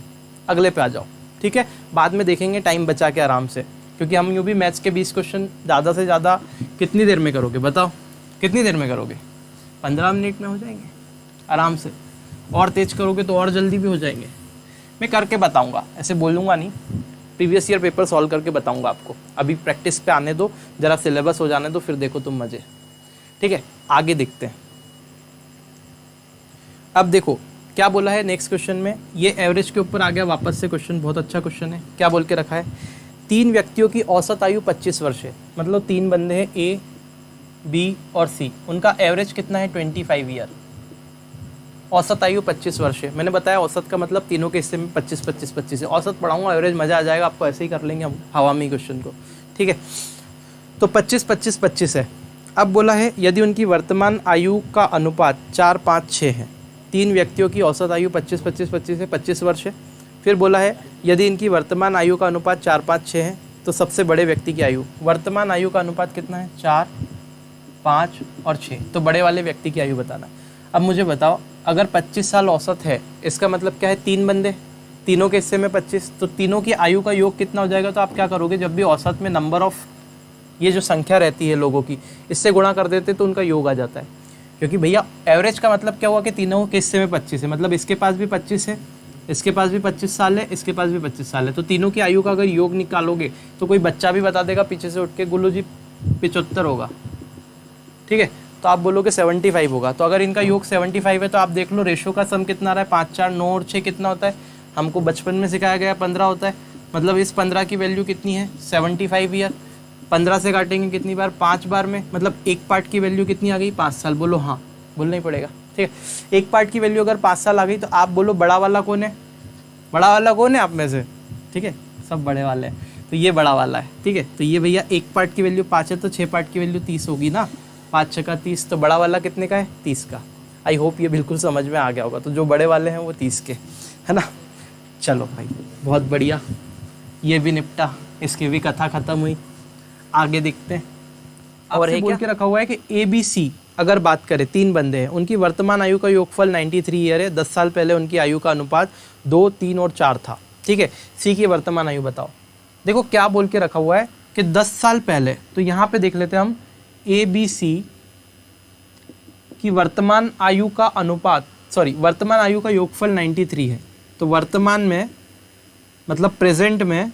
अगले पे आ जाओ, ठीक है। बाद में देखेंगे टाइम बचा के आराम से, क्योंकि हम यूँ भी मैथ्स के 20 क्वेश्चन ज़्यादा से ज़्यादा कितनी देर में करोगे, बताओ कितनी देर में करोगे, 15 मिनट में हो जाएंगे आराम से। और तेज करोगे तो और जल्दी भी हो जाएंगे। मैं करके बताऊंगा, ऐसे बोलूँगा नहीं, प्रीवियस ईयर पेपर सॉल्व करके बताऊंगा आपको। अभी प्रैक्टिस पे आने दो, जरा सिलेबस हो जाने दो, फिर देखो तुम मज़े, ठीक है। आगे देखते हैं। अब देखो क्या बोला है नेक्स्ट क्वेश्चन में, ये एवरेज के ऊपर आ गया वापस से क्वेश्चन, बहुत अच्छा क्वेश्चन है। क्या बोल के रखा है, 3 व्यक्तियों की औसत आयु 25 वर्ष है। मतलब 3 बंदे हैं A, B और C, उनका एवरेज कितना है 25 ईयर। औसत आयु 25 वर्ष है। मैंने बताया औसत का मतलब तीनों के हिस्से में 25 25 25 है। औसत पढ़ाऊंगा, एवरेज मज़ा आ जाएगा आपको, ऐसे ही कर लेंगे हम हवा में क्वेश्चन को, ठीक है। तो 25 25 25 है। अब बोला है यदि उनकी वर्तमान आयु का अनुपात 4 5 6 है। 3 व्यक्तियों की औसत आयु 25 25 25 है, 25 वर्ष है। फिर बोला है यदि इनकी वर्तमान आयु का अनुपात 4 5 6 है तो सबसे बड़े व्यक्ति की आयु, वर्तमान आयु का अनुपात कितना है 4 5 और 6, तो बड़े वाले व्यक्ति की आयु बताना। अब मुझे बताओ अगर 25 साल औसत है, इसका मतलब क्या है 3 बंदे, तीनों के हिस्से में 25, तो तीनों की आयु का योग कितना हो जाएगा। तो आप क्या करोगे, जब भी औसत में नंबर ऑफ ये जो संख्या रहती है लोगों की, इससे गुणा कर देते तो उनका योग आ जाता है। क्योंकि भैया एवरेज का मतलब क्या हुआ कि तीनों के हिस्से में 25 है, मतलब इसके पास भी 25 है, इसके पास भी 25 साल है, इसके पास भी 25 साल है, तो तीनों की आयु का अगर योग निकालोगे तो कोई बच्चा भी बता देगा पीछे से उठ के, गुल्लू जी 75 होगा, ठीक है। तो आप बोलोगे 75 होगा। तो अगर इनका योग 75 है तो आप देख लो रेशो का सम कितना रहा है, 5 4 9 और 6 कितना होता है, हमको बचपन में सिखाया गया 15 होता है। मतलब इस 15 की वैल्यू कितनी है 75 ईयर। 15 से काटेंगे कितनी बार, 5 बार में, मतलब एक पार्ट की वैल्यू कितनी आ गई, 5 साल। बोलो हाँ, बोलना ही पड़ेगा, ठीक है। एक पार्ट की वैल्यू अगर 5 साल आ गई तो आप बोलो बड़ा वाला कौन है, बड़ा वाला कौन है आप में से, ठीक है, सब बड़े वाले हैं, तो ये बड़ा वाला है, ठीक है। तो ये भैया एक पार्ट की वैल्यू 5 है तो 6 पार्ट की वैल्यू 30 होगी ना, 5 6 का 30, तो बड़ा वाला कितने का है, 30 का। आई होप ये बिल्कुल समझ में आ गया होगा। तो जो बड़े वाले हैं वो 30 के, है ना। चलो भाई बहुत बढ़िया, ये भी निपटा, इसकी भी कथा खत्म हुई। आगे देखते हैं। और है बोल के रखा हुआ है कि ABC अगर बात करें, 3 बंदे हैं, उनकी वर्तमान आयु का योगफल 93 ईयर है। 10 साल पहले उनकी आयु का अनुपात 2, 3 और 4 था, ठीक है। C की वर्तमान आयु बताओ। देखो क्या बोल के रखा हुआ है कि 10 साल पहले, तो यहाँ पे देख लेते हैं हम, ABC की वर्तमान आयु का अनुपात, सॉरी वर्तमान आयु का योगफल 93 है। तो वर्तमान में मतलब प्रेजेंट में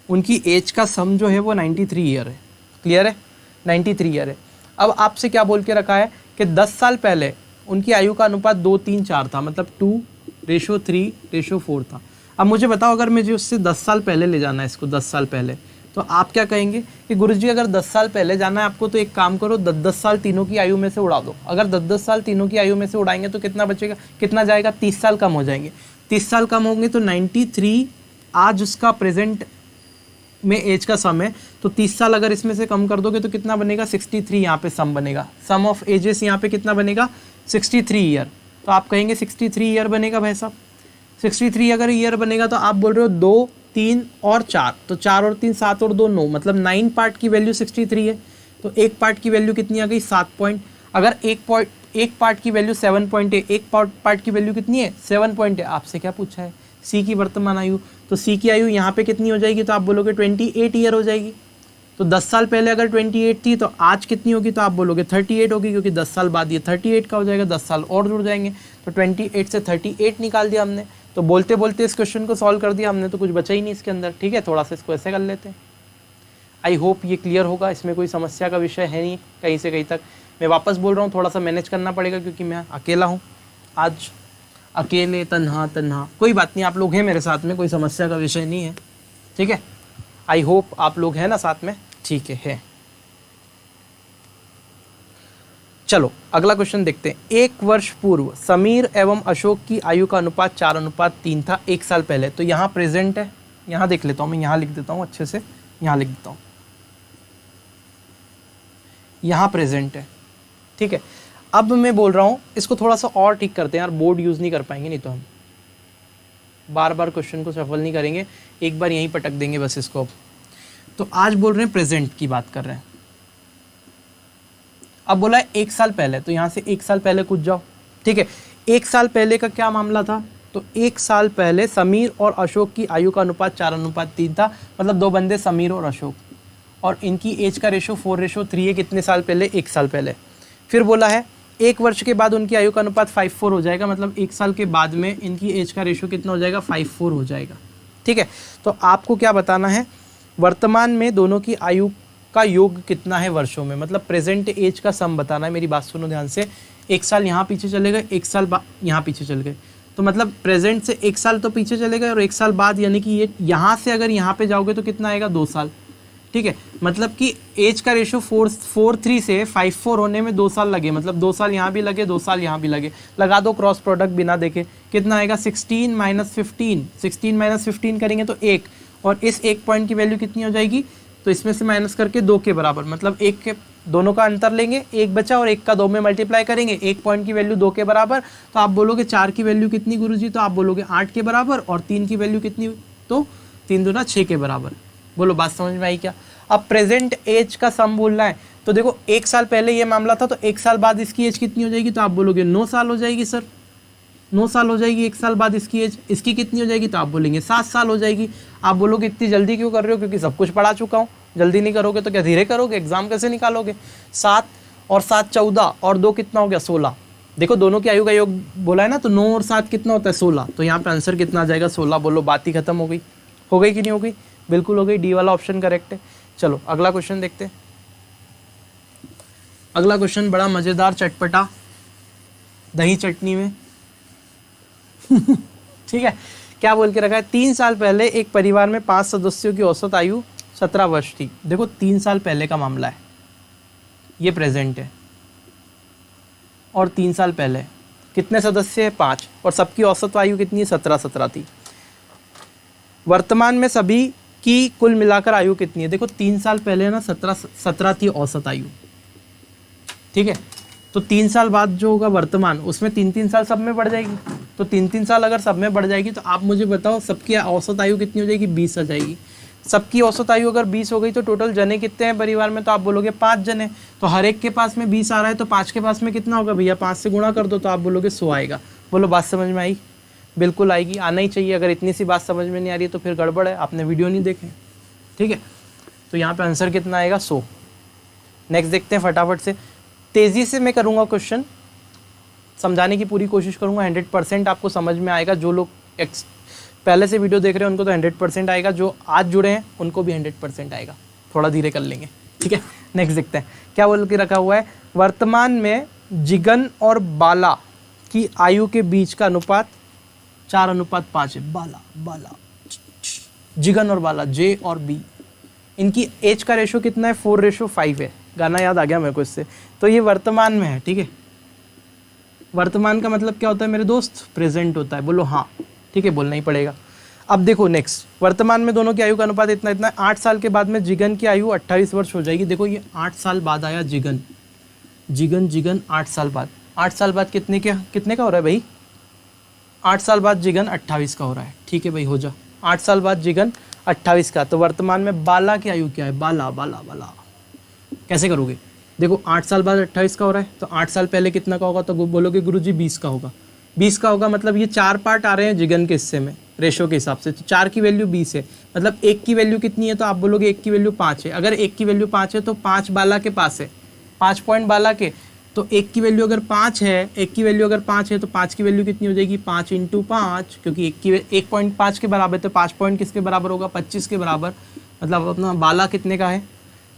उनकी एज का सम जो है वो 93 ईयर है। क्लियर है, 93 ईयर है। अब आपसे क्या बोल के रखा है कि 10 साल पहले उनकी आयु का अनुपात 2, 3, 4 था, मतलब 2:3:4 था। अब मुझे बताओ, अगर मुझे उससे 10 साल पहले ले जाना है इसको, 10 साल पहले, तो आप क्या कहेंगे कि गुरुजी अगर 10 साल पहले जाना है आपको तो एक काम करो, 10-10 साल तीनों की आयु में से उड़ा दो। अगर 10-10 साल तीनों की आयु में से उड़ाएंगे तो कितना बचेगा, कितना जाएगा, 30 साल कम हो जाएंगे। 30 साल कम होंगे तो 93 आज उसका प्रेजेंट में एज का सम है, तो 30 साल अगर इसमें से कम कर दोगे तो कितना बनेगा, 63 यहाँ पे सम बनेगा। सम ऑफ एजेस यहाँ पे कितना बनेगा, 63 ईयर। तो आप कहेंगे 63 ईयर बनेगा भाई साहब। 63 अगर ईयर बनेगा तो आप बोल रहे हो 2, 3 और 4, तो 4 और 3 7 और 2 9, मतलब 9 पार्ट की वैल्यू 63 है। तो एक पार्ट की वैल्यू कितनी आ गई, 7 पॉइंट। अगर एक पार्ट की वैल्यू 7 पॉइंट है, एक पार्ट की वैल्यू कितनी है, 7 पॉइंट है। आपसे क्या पूछा है, सी की वर्तमान आयु। तो सी की आयु यहाँ पे कितनी हो जाएगी, तो आप बोलोगे 28 ईयर हो जाएगी। तो 10 साल पहले अगर 28 थी तो आज कितनी होगी, तो आप बोलोगे 38 होगी, क्योंकि 10 साल बाद ये 38 का हो जाएगा, 10 साल और जुड़ जाएंगे। तो 28 से 38 निकाल दिया हमने। तो बोलते बोलते इस क्वेश्चन को सॉल्व कर दिया हमने, तो कुछ बचा ही नहीं इसके अंदर, ठीक है। थोड़ा सा इसको ऐसे कर लेते हैं। आई होप ये क्लियर होगा, इसमें कोई समस्या का विषय है नहीं कहीं से कहीं तक। मैं वापस बोल रहा हूँ, थोड़ा सा मैनेज करना पड़ेगा क्योंकि मैं अकेला हूँ आज, अकेले तन्हा। कोई बात नहीं, आप लोग हैं मेरे साथ में, कोई समस्या का विषय नहीं है, ठीक है। आई होप आप लोग हैं ना साथ में, ठीक है। चलो अगला क्वेश्चन देखते हैं। 1 वर्ष पूर्व समीर एवं अशोक की आयु का अनुपात 4:3 था 1 साल पहले। तो यहाँ प्रेजेंट है, यहाँ देख लेता हूँ मैं, यहाँ लिख देता हूँ अच्छे से, यहाँ लिख देता हूँ, यहाँ प्रेजेंट है, ठीक है। अब मैं बोल रहा हूँ इसको थोड़ा सा और ठीक करते हैं यार, बोर्ड यूज़ नहीं कर पाएंगे नहीं तो हम बार बार क्वेश्चन को सफल नहीं करेंगे, एक बार यहीं पटक देंगे बस इसको। तो आज बोल रहे हैं प्रेजेंट की बात कर रहे हैं। अब बोला है 1 साल पहले, तो यहाँ से 1 साल पहले कूद जाओ, ठीक है। 1 साल पहले का क्या मामला था, तो 1 साल पहले समीर और अशोक की आयु का अनुपात 4:3 था, मतलब 2 बंदे समीर और अशोक, और इनकी एज का रेशो 4:3 है। कितने साल पहले, 1 साल पहले। फिर बोला है 1 वर्ष के बाद उनकी आयु का अनुपात 5:4 हो जाएगा, मतलब 1 साल के बाद में इनकी एज का रेशो कितना हो जाएगा, 5:4 हो जाएगा, ठीक है। तो आपको क्या बताना है, वर्तमान में दोनों की आयु का योग कितना है वर्षों में, मतलब प्रेजेंट एज का सम बताना है। मेरी बात सुनो ध्यान से, 1 साल यहाँ पीछे चले गए, 1 साल यहाँ पीछे चल गए, तो मतलब प्रेजेंट से 1 साल तो पीछे चले गए, और 1 साल बाद यानी कि ये यहाँ से अगर यहाँ पे जाओगे तो कितना आएगा, 2 साल, ठीक है। मतलब कि एज का रेशो 4:3 से 5:4 होने में 2 साल लगे, मतलब 2 साल यहाँ भी लगे, 2 साल यहाँ भी लगे। लगा दो क्रॉस प्रोडक्ट बिना देखे, कितना आएगा, 16 - 15, 16 - 15 करेंगे तो 1, और इस 1 पॉइंट की वैल्यू कितनी हो जाएगी, तो इसमें से माइनस करके 2 के बराबर, मतलब 1 के दोनों का अंतर लेंगे, 1 बचा और 1 का 2 में मल्टीप्लाई करेंगे, 1 पॉइंट की वैल्यू 2 के बराबर। तो आप बोलोगे 4 की वैल्यू कितनी गुरुजी, तो आप बोलोगे 8 के बराबर, और 3 की वैल्यू कितनी, तो 3 दूना 6 के बराबर। बोलो बात समझ में आई क्या। अब प्रेजेंट एज का सम बोलना है, तो देखो 1 साल पहले ये मामला था, तो 1 साल बाद इसकी एज कितनी हो जाएगी, तो आप बोलोगे 9 साल हो जाएगी सर, 9 साल हो जाएगी 1 साल बाद इसकी एज। इसकी कितनी हो जाएगी, तो आप बोलेंगे 7 साल हो जाएगी। आप बोलोगे इतनी जल्दी क्यों कर रहे हो, क्योंकि सब कुछ पढ़ा चुका हूँ। जल्दी नहीं करोगे तो क्या धीरे करोगे, एग्जाम कैसे निकालोगे। 7 और 7 14, और 2 कितना हो गया, 16। देखो दोनों की आयु का योग बोला है ना, तो 9 और 7 कितना होता है, 16। तो यहाँ पे आंसर कितना आ जाएगा, 16। बोलो बात ही खत्म हो गई कि नहीं हो गई, बिल्कुल हो गई। डी वाला ऑप्शन करेक्ट है। चलो अगला क्वेश्चन देखते हैं। अगला क्वेश्चन बड़ा मजेदार, चटपटा, दही चटनी में ठीक है। क्या बोल के रखा है, 3 साल पहले एक परिवार में 5 सदस्यों की औसत आयु 17 वर्ष थी। देखो 3 साल पहले का मामला है, ये प्रेजेंट है, और 3 साल पहले कितने सदस्य हैं? 5, और सबकी औसत आयु कितनी है? 17 थी। वर्तमान में सभी की कुल मिलाकर आयु कितनी है? देखो 3 साल पहले ना 17 थी औसत आयु, ठीक है। तो 3 साल बाद जो होगा वर्तमान, उसमें 3-3 साल सब में बढ़ जाएगी। तो 3-3 साल अगर सब में बढ़ जाएगी तो आप मुझे बताओ सबकी औसत आयु कितनी हो जाएगी? 20 आ जाएगी। सबकी औसत आयु अगर 20 हो गई तो टोटल जने कितने हैं परिवार में? तो आप बोलोगे 5 जने। तो हर एक के पास में 20 आ रहा है, तो 5 के पास में कितना होगा भैया? 5 से गुणा कर दो, तो आप बोलोगे 100 आएगा। बोलो बात समझ में आई? बिल्कुल आएगी, आना ही चाहिए। अगर इतनी सी बात समझ में नहीं आ रही है तो फिर गड़बड़ है, आपने वीडियो नहीं देखे, ठीक है। तो यहाँ पे आंसर कितना आएगा? 100। नेक्स्ट देखते हैं फटाफट से, तेज़ी से मैं करूँगा क्वेश्चन, समझाने की पूरी कोशिश करूँगा। 100% आपको समझ में आएगा। जो लोग पहले से वीडियो देख रहे हैं उनको तो 100% आएगा, जो आज जुड़े हैं उनको भी 100% आएगा। थोड़ा धीरे कर लेंगे, ठीक है। नेक्स्ट देखते हैं क्या बोल के रखा हुआ है। वर्तमान में जिगन और बाला की आयु के बीच का अनुपात 4:5 है। बाला जिगन और बाला, जे और बी, इनकी एज का रेशो कितना है? 4:5 है। गाना याद आ गया मेरे को इससे। तो ये वर्तमान में है, ठीक है। वर्तमान का मतलब क्या होता है मेरे दोस्त? प्रेजेंट होता है। बोलो हाँ, ठीक है, बोलना ही पड़ेगा। अब देखो नेक्स्ट, वर्तमान में दोनों की आयु का अनुपात इतना इतना। 8 साल के बाद में जिगन की आयु 28 वर्ष हो जाएगी। देखो ये 8 साल बाद आया जिगन, 8 साल बाद। 8 साल बाद कितने का हो रहा है भाई? 8 साल बाद जिगन 28 का हो रहा है, ठीक है भाई, हो जा। 8 साल बाद जिगन 28 का। तो वर्तमान में बाला की आयु क्या है? बाला कैसे करोगे? देखो 8 साल बाद 28 का हो रहा है, तो 8 साल पहले कितना का होगा? तो बोलोगे गुरुजी 20 का होगा। 20 का होगा मतलब ये 4 पार्ट आ रहे हैं जिगन के हिस्से में रेशो के हिसाब से। तो 4 की वैल्यू 20 है, मतलब 1 की वैल्यू कितनी है? तो आप बोलोगे 1 की वैल्यू 5 है। अगर 1 की वैल्यू 5 है तो 5 बाला के पास है, 5 पॉइंट बाला के। तो 1 की वैल्यू अगर 5 है, 1 की वैल्यू अगर 5 है तो 5 की वैल्यू कितनी हो जाएगी? 5 × 5, क्योंकि 1.5 के बराबर है, तो 5 पॉइंट किसके बराबर होगा? 25 के बराबर। मतलब अपना बाला कितने का है?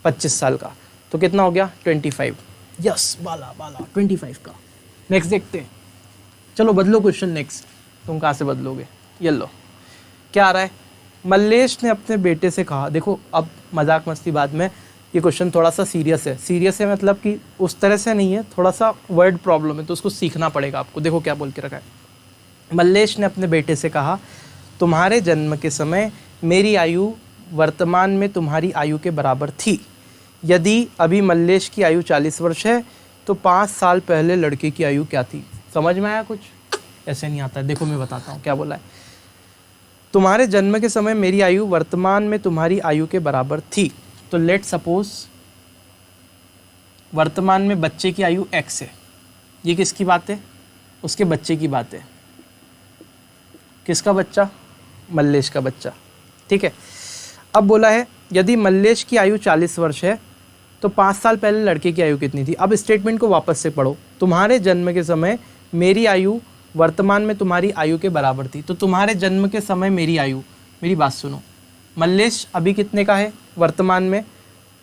25 साल का। तो कितना हो गया? 25। यस, बाला 25 का। नेक्स्ट देखते हैं। चलो बदलो क्वेश्चन। नेक्स्ट तुम कहाँ से बदलोगे? ये लो, क्या आ रहा है? मल्लेश ने अपने बेटे से कहा। देखो अब मजाक मस्ती बाद में, ये क्वेश्चन थोड़ा सा सीरियस है। सीरियस है मतलब कि उस तरह से नहीं है, थोड़ा सा वर्ड प्रॉब्लम है, तो उसको सीखना पड़ेगा आपको। देखो क्या बोल के रखा है। मल्लेश ने अपने बेटे से कहा, तुम्हारे जन्म के समय मेरी आयु वर्तमान में तुम्हारी आयु के बराबर थी। यदि अभी मल्लेश की आयु 40 वर्ष है तो 5 साल पहले लड़के की आयु क्या थी? समझ में आया कुछ? ऐसे नहीं आता है। देखो मैं बताता हूँ क्या बोला है। तुम्हारे जन्म के समय मेरी आयु वर्तमान में तुम्हारी आयु के बराबर थी। तो लेट सपोज वर्तमान में बच्चे की आयु x है। ये किसकी बात है? उसके बच्चे की बात है। किसका बच्चा? मल्लेश का बच्चा, ठीक है। अब बोला है यदि मल्लेश की आयु 40 वर्ष है तो 5 साल पहले लड़के की आयु कितनी थी? अब स्टेटमेंट को वापस से पढ़ो। तुम्हारे जन्म के समय मेरी आयु वर्तमान में तुम्हारी आयु के बराबर थी। तो तुम्हारे जन्म के समय मेरी आयु, मेरी बात सुनो, मल्लेश अभी कितने का है? वर्तमान में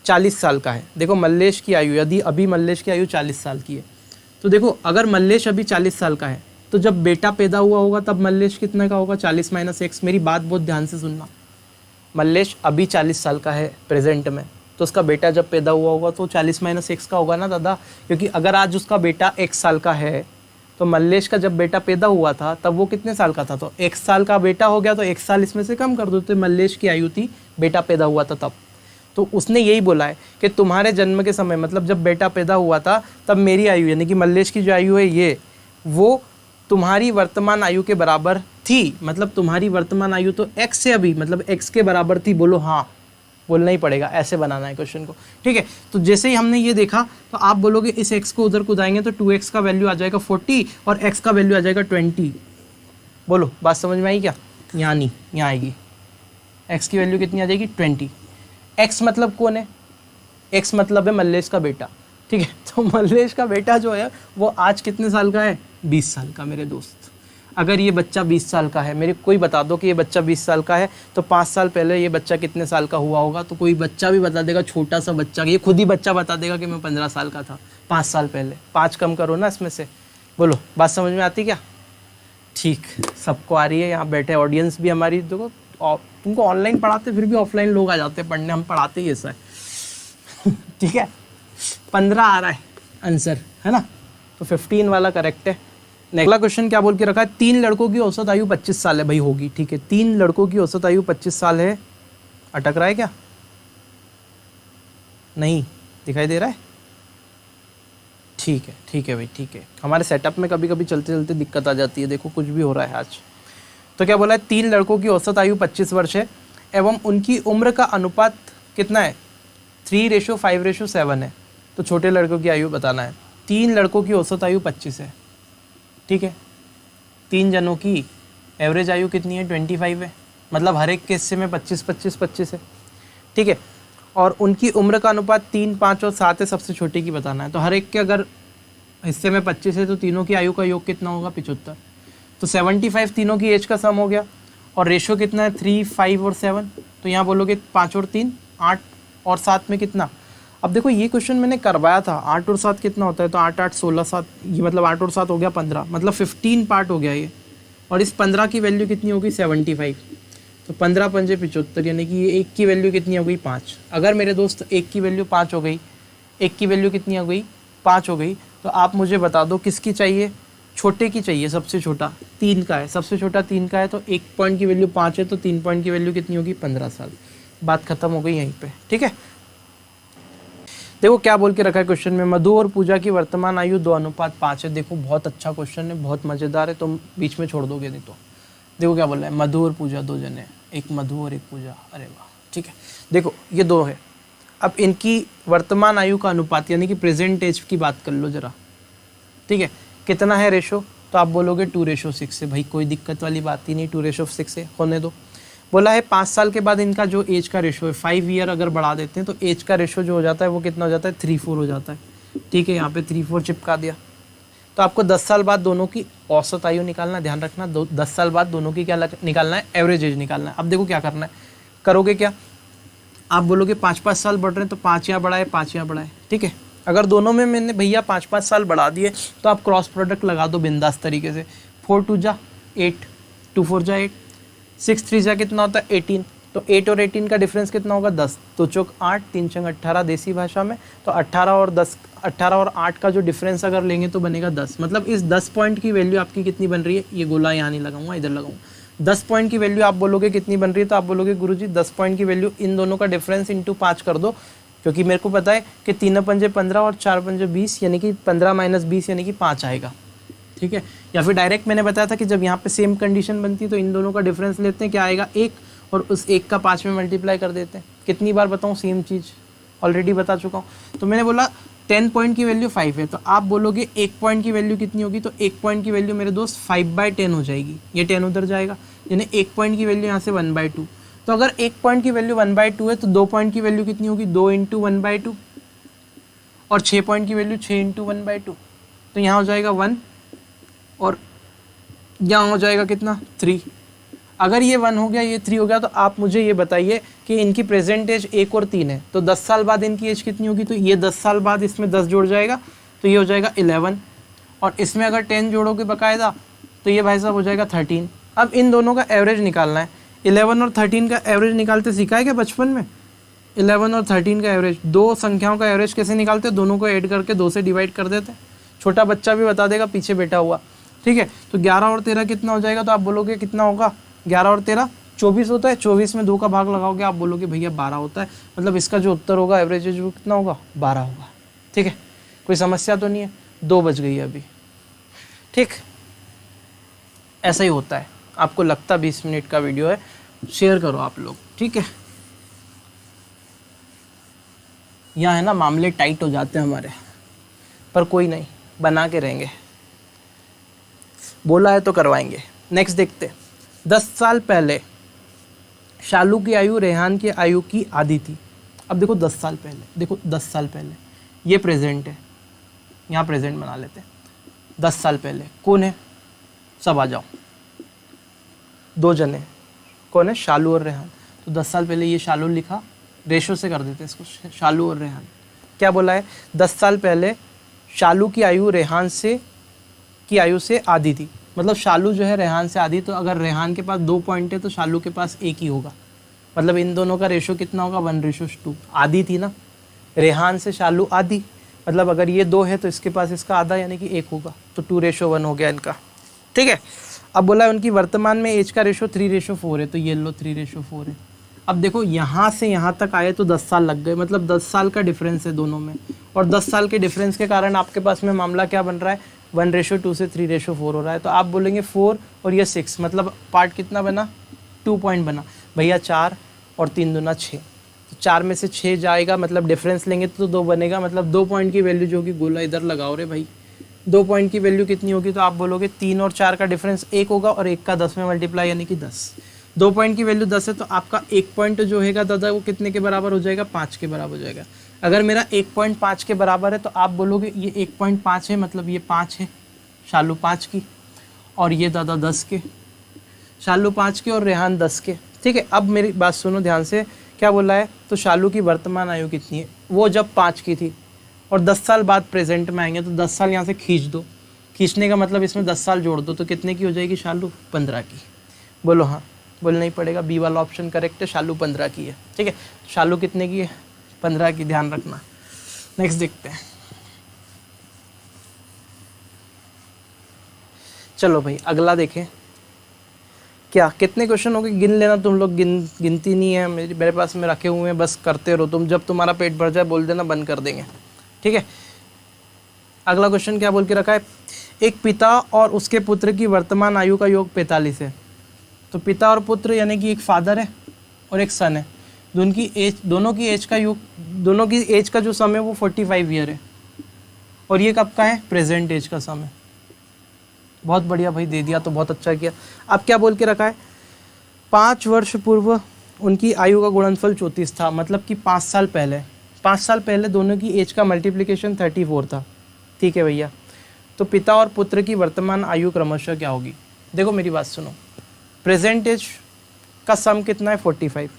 40 साल का है। देखो मल्लेश की आयु, यदि अभी मल्लेश की आयु 40 साल की है तो देखो अगर मल्लेश अभी 40 साल का है तो जब बेटा पैदा हुआ होगा तब मल्लेश कितने का होगा? 40 - x। मेरी बात बहुत ध्यान से सुनना। मल्लेश अभी 40 साल का है प्रेजेंट में, तो उसका बेटा जब पैदा हुआ होगा तो 40 - x का होगा ना दादा। क्योंकि अगर आज उसका बेटा 1 साल का है तो मल्लेश का जब बेटा पैदा हुआ था तब वो कितने साल का था? तो 1 साल का बेटा हो गया तो 1 साल इसमें से कम कर दो, तो मल्लेश की आयु थी, बेटा पैदा हुआ था तब। तो उसने यही बोला है कि तुम्हारे जन्म के समय, मतलब जब बेटा पैदा हुआ था तब मेरी आयु, यानी कि मल्लेश की जो आयु है ये, वो तुम्हारी वर्तमान आयु के बराबर थी। मतलब तुम्हारी वर्तमान आयु तो x से अभी, मतलब x के बराबर थी। बोलो हाँ, बोलना ही पड़ेगा, ऐसे बनाना है क्वेश्चन को, ठीक है। तो जैसे ही हमने ये देखा तो आप बोलोगे इस x को उधर कुदाएंगे तो 2x का वैल्यू आ जाएगा 40 और x का वैल्यू आ जाएगा 20। बोलो बात समझ में आई क्या? यहाँ नहीं, यहाँ आएगी। x की वैल्यू कितनी आ जाएगी? 20। x मतलब कौन है? x मतलब है मल्लेश का बेटा, ठीक है। तो मल्लेश का बेटा जो है वो आज कितने साल का है? 20 साल का मेरे दोस्त। अगर ये बच्चा 20 साल का है, मेरे कोई बता दो कि ये बच्चा 20 साल का है तो 5 साल पहले ये बच्चा कितने साल का हुआ होगा? तो कोई बच्चा भी बता देगा, छोटा सा बच्चा, ये खुद ही बच्चा बता देगा कि मैं 15 साल का था 5 साल पहले। 5 कम करो ना इसमें से। बोलो बात समझ में आती क्या? ठीक, सबको आ रही है। यहाँ बैठे ऑडियंस भी हमारी, देखो तुमको ऑनलाइन पढ़ाते फिर भी ऑफलाइन लोग आ जाते हैं पढ़ने, हम पढ़ाते ही ऐसा है ठीक है। 15 आ रहा है आंसर, है ना, तो 15 वाला करेक्ट है। अगला क्वेश्चन क्या बोल के रखा है, 3 लड़कों की औसत आयु 25 साल है। भाई होगी, ठीक है, 3 लड़कों की औसत आयु 25 साल है। अटक रहा है क्या? नहीं दिखाई दे रहा है? ठीक है, ठीक है भाई, ठीक है। हमारे सेटअप में कभी कभी चलते चलते दिक्कत आ जाती है, देखो कुछ भी हो रहा है आज। तो क्या बोला है, 3 लड़कों की औसत आयु 25 वर्ष है एवं उनकी उम्र का अनुपात कितना है, 3:5:7 है। तो छोटे लड़कों की आयु बताना है। 3 लड़कों की औसत आयु 25 है, ठीक है, 3 जनों की एवरेज आयु कितनी है, 25 है, मतलब हर एक के हिस्से में 25 है, ठीक है। और उनकी उम्र का अनुपात 3, 5 और 7 है, सबसे छोटे की बताना है। तो हर एक के अगर हिस्से में 25 है तो तीनों की आयु का योग कितना होगा, 75। तो 75 तीनों की एज का सम हो गया। और रेशो कितना है, 3, 5 और 7। तो यहाँ बोलोगे 5 और 3 8 और 7 में कितना। अब देखो ये क्वेश्चन मैंने करवाया था, 8 और 7 कितना होता है, तो 8 8 16 7, ये मतलब 8 और 7 हो गया 15, मतलब 15 पार्ट हो गया ये। और इस 15 की वैल्यू कितनी होगी, 75। तो 15 पंजे 75, यानी कि ये 1 की वैल्यू कितनी हो गई, 5। अगर मेरे दोस्त 1 की वैल्यू 5 हो गई, 1 की वैल्यू कितनी हो गई, 5 हो गई, तो आप मुझे बता दो किसकी चाहिए, छोटे की चाहिए। सबसे छोटा 3 का है, सबसे छोटा 3 का है, तो 1 पॉइंट की वैल्यू 5 है, तो 3 पॉइंट की वैल्यू कितनी होगी, 15 साल। बात खत्म हो गई यहीं पे, ठीक है। देखो क्या बोल के रखा है क्वेश्चन में, मधु और पूजा की वर्तमान आयु 2:5 है। देखो बहुत अच्छा क्वेश्चन है, बहुत मज़ेदार है, तुम बीच में छोड़ दोगे नहीं तो। देखो क्या बोल रहा है, मधु और पूजा 2 जने, एक मधु और एक पूजा, अरे वाह, ठीक है। देखो ये 2 है, अब इनकी वर्तमान आयु का अनुपात यानी कि प्रेजेंट एज की बात कर लो जरा, ठीक है, कितना है रेशो, तो आप बोलोगे 2:6 है। भाई कोई दिक्कत वाली बात ही नहीं, 2:6 है, होने दो। बोला है 5 साल के बाद इनका जो एज का रेशो है, 5 ईयर अगर बढ़ा देते हैं तो एज का रेशो जो हो जाता है वो कितना हो जाता है, 3:4 हो जाता है, ठीक है। यहाँ पे 3:4 चिपका दिया। तो आपको 10 साल बाद दोनों की औसत आयु निकालना, ध्यान रखना, 10 साल बाद दोनों की क्या निकालना है, एवरेज एज निकालना है। अब देखो क्या करना है, करोगे क्या, आप बोलोगे 5-5 साल बढ़ रहे हैं तो 5 यहाँ बढ़ाए, 5 यहाँ बढ़ाए, ठीक है। अगर दोनों में मैंने भैया 5-5 साल बढ़ा दिए तो आप क्रॉस प्रोडक्ट लगा दो बिंदास तरीके से। 4 2 जा 8, 2 4 जा 8, 6 3 जा कितना होता है 18। तो 8 और 18 का डिफरेंस कितना होगा, 10। तो चौक 8, 3 छंग 18 देसी भाषा में, तो 18 और 10, 18 और 8 का जो डिफरेंस अगर लेंगे तो बनेगा 10। मतलब इस 10 पॉइंट की वैल्यू आपकी कितनी बन रही है, ये गोला यहाँ नहीं लगाऊंगा, इधर लगाऊंगा। 10 पॉइंट की वैल्यू आप बोलोगे कितनी बन रही है, तो आप बोलोगे गुरुजी 10 पॉइंट की वैल्यू इन दोनों का डिफरेंस इंटू 5 कर दो, क्योंकि मेरे को पता है कि 3 पंजे 15 और 4 पंजे 20, यानी कि 15 माइनस 20 यानी कि 5 आएगा, ठीक है। या फिर डायरेक्ट मैंने बताया था कि जब यहाँ पे सेम कंडीशन बनती है तो इन दोनों का डिफरेंस लेते हैं, क्या आएगा 1, और उस 1 का 5 में मल्टीप्लाई कर देते हैं। कितनी बार बताऊँ सेम चीज़, ऑलरेडी बता चुका हूँ। तो मैंने बोला 10 पॉइंट की वैल्यू 5 है, तो आप बोलोगे 1 पॉइंट की वैल्यू कितनी होगी, तो 1 पॉइंट की वैल्यू मेरे दोस्त 5/10 हो जाएगी। ये 10 उधर जाएगा, यानी 1 पॉइंट की वैल्यू यहाँ से 1/2। तो अगर 1 पॉइंट की वैल्यू 1/2 है तो 2 पॉइंट की वैल्यू कितनी होगी, 2 × 1/2, और 6 पॉइंट की वैल्यू 6 × 1/2। तो यहाँ हो जाएगा 1 और यहाँ हो जाएगा कितना 3। अगर ये 1 हो गया, ये 3 हो गया, तो आप मुझे ये बताइए कि इनकी प्रेजेंट एज 1 और 3 है, तो 10 साल बाद इनकी एज कितनी होगी, तो ये 10 साल बाद इसमें 10 जोड़ जाएगा, तो ये हो जाएगा 11, और इसमें अगर 10 जोड़ोगे बकायदा तो ये भाई साहब हो जाएगा 13। अब इन दोनों का एवरेज निकालना है। 11 और 13 का एवरेज निकालते सीखा है क्या बचपन में? 11 और 13 का एवरेज, दो संख्याओं का एवरेज कैसे निकालते हैं, दोनों को ऐड करके 2 से डिवाइड कर देते हैं। छोटा बच्चा भी बता देगा पीछे बैठा हुआ, ठीक है। तो 11 और 13 कितना हो जाएगा, तो आप बोलोगे कितना होगा, 11 और 13 24 होता है। 24 में 2 का भाग लगाओगे, आप बोलोगे भैया 12 होता है। मतलब इसका जो उत्तर होगा एवरेज एज वो कितना होगा, 12 होगा, ठीक है। कोई समस्या तो नहीं है, 2 बज गई है अभी, ठीक। ऐसा ही होता है, आपको लगता 20 मिनट का वीडियो है, शेयर करो आप लोग, ठीक है। यहाँ है ना मामले टाइट हो जाते हैं हमारे, पर कोई नहीं, बना के रहेंगे, बोला है तो करवाएंगे। नेक्स्ट देखते, 10 साल पहले शालू की आयु रेहान की आयु की आधी थी। अब देखो 10 साल पहले, देखो 10 साल पहले, ये प्रेजेंट है, यहाँ प्रेजेंट बना लेते हैं। 10 साल पहले कौन है, सब आ जाओ, 2 जने, कौन है, शालू और रेहान। तो 10 साल पहले ये शालू लिखा, रेशो से कर देते हैं इसको, शालू और रेहान। क्या बोला है, 10 साल पहले शालू की आयु रेहान से की आयु से आधी थी, मतलब शालू जो है रेहान से आधी, तो अगर रेहान के पास 2 पॉइंट है तो शालू के पास 1 ही होगा। मतलब इन दोनों का रेशो कितना होगा, 1:2। आधी थी ना, रेहान से शालू आधी, मतलब अगर ये 2 है तो इसके पास इसका आधा यानी कि 1 होगा, तो 2:1 हो गया इनका। ठीक है, अब बोला है उनकी वर्तमान में एज का रेशो 3:4 है, तो ये लो 3:4 है। अब देखो यहाँ से यहाँ तक आए तो 10 साल लग गए, मतलब 10 साल का डिफरेंस है दोनों में, और 10 साल के डिफरेंस के कारण आपके पास में मामला क्या बन रहा है, 1:2 से 3:4 हो रहा है। तो आप बोलेंगे 4 और ये 6, मतलब पार्ट कितना बना, 2 पॉइंट बना भैया, 4 और 3 दूना 6, तो 4 में से 6 जाएगा, मतलब डिफरेंस लेंगे तो 2 बनेगा, मतलब 2 पॉइंट की वैल्यू जो कि गोला इधर लगाओ रे भाई, 2 पॉइंट की वैल्यू कितनी होगी, तो आप बोलोगे 3 और 4 का डिफरेंस 1 होगा, और 1 का 10 में मल्टीप्लाई यानी कि 10। 2 पॉइंट की वैल्यू 10 है, तो आपका 1 पॉइंट जो हैगा दादा वो कितने के बराबर हो जाएगा, 5 के बराबर हो जाएगा। अगर मेरा 1.5 के बराबर है तो आप बोलोगे ये 1.5 है, मतलब ये 5 है, शालू 5 की, और ये दादा 10 के, शालू 5 के और रेहान 10 के। ठीक है, अब मेरी बात सुनो ध्यान से, क्या बोला है, तो शालू की वर्तमान आयु कितनी है, वो जब 5 की थी, और 10 साल बाद प्रेजेंट में आएंगे, तो 10 साल यहाँ से खींच दो, खींचने का मतलब इसमें 10 साल जोड़ दो, तो कितने की हो जाएगी शालू, 15 की। बोलो हाँ, बोलना ही पड़ेगा, बी वाला ऑप्शन करेक्ट है, शालू 15 की है। ठीक है, शालू कितने की है, 15 की, ध्यान रखना। नेक्स्ट देखते हैं, चलो भाई अगला देखें, क्या कितने क्वेश्चन हो गए गिन लेना तुम लोग, गिनती नहीं है मेरे पास में रखे हुए हैं, बस करते रहो तुम, जब तुम्हारा पेट भर जाए बोल देना, बंद कर देंगे। ठीक है, अगला क्वेश्चन क्या बोल के रखा है, एक पिता और उसके पुत्र की वर्तमान आयु का योग 45 है। तो पिता और पुत्र यानी कि एक फादर है और एक सन है, दोनों की एज का जो सम है वो 45 ईयर है, और ये कब का है, प्रेजेंट एज का सम है। बहुत बढ़िया भाई, दे दिया तो बहुत अच्छा किया। अब क्या बोल के रखा है, 5 वर्ष पूर्व उनकी आयु का गुणनफल 34 था, मतलब कि 5 साल पहले दोनों की एज का मल्टीप्लिकेशन 34 था। ठीक है भैया, तो पिता और पुत्र की वर्तमान आयु क्रमशः क्या होगी। देखो मेरी बात सुनो, प्रेजेंट एज का सम कितना है 45,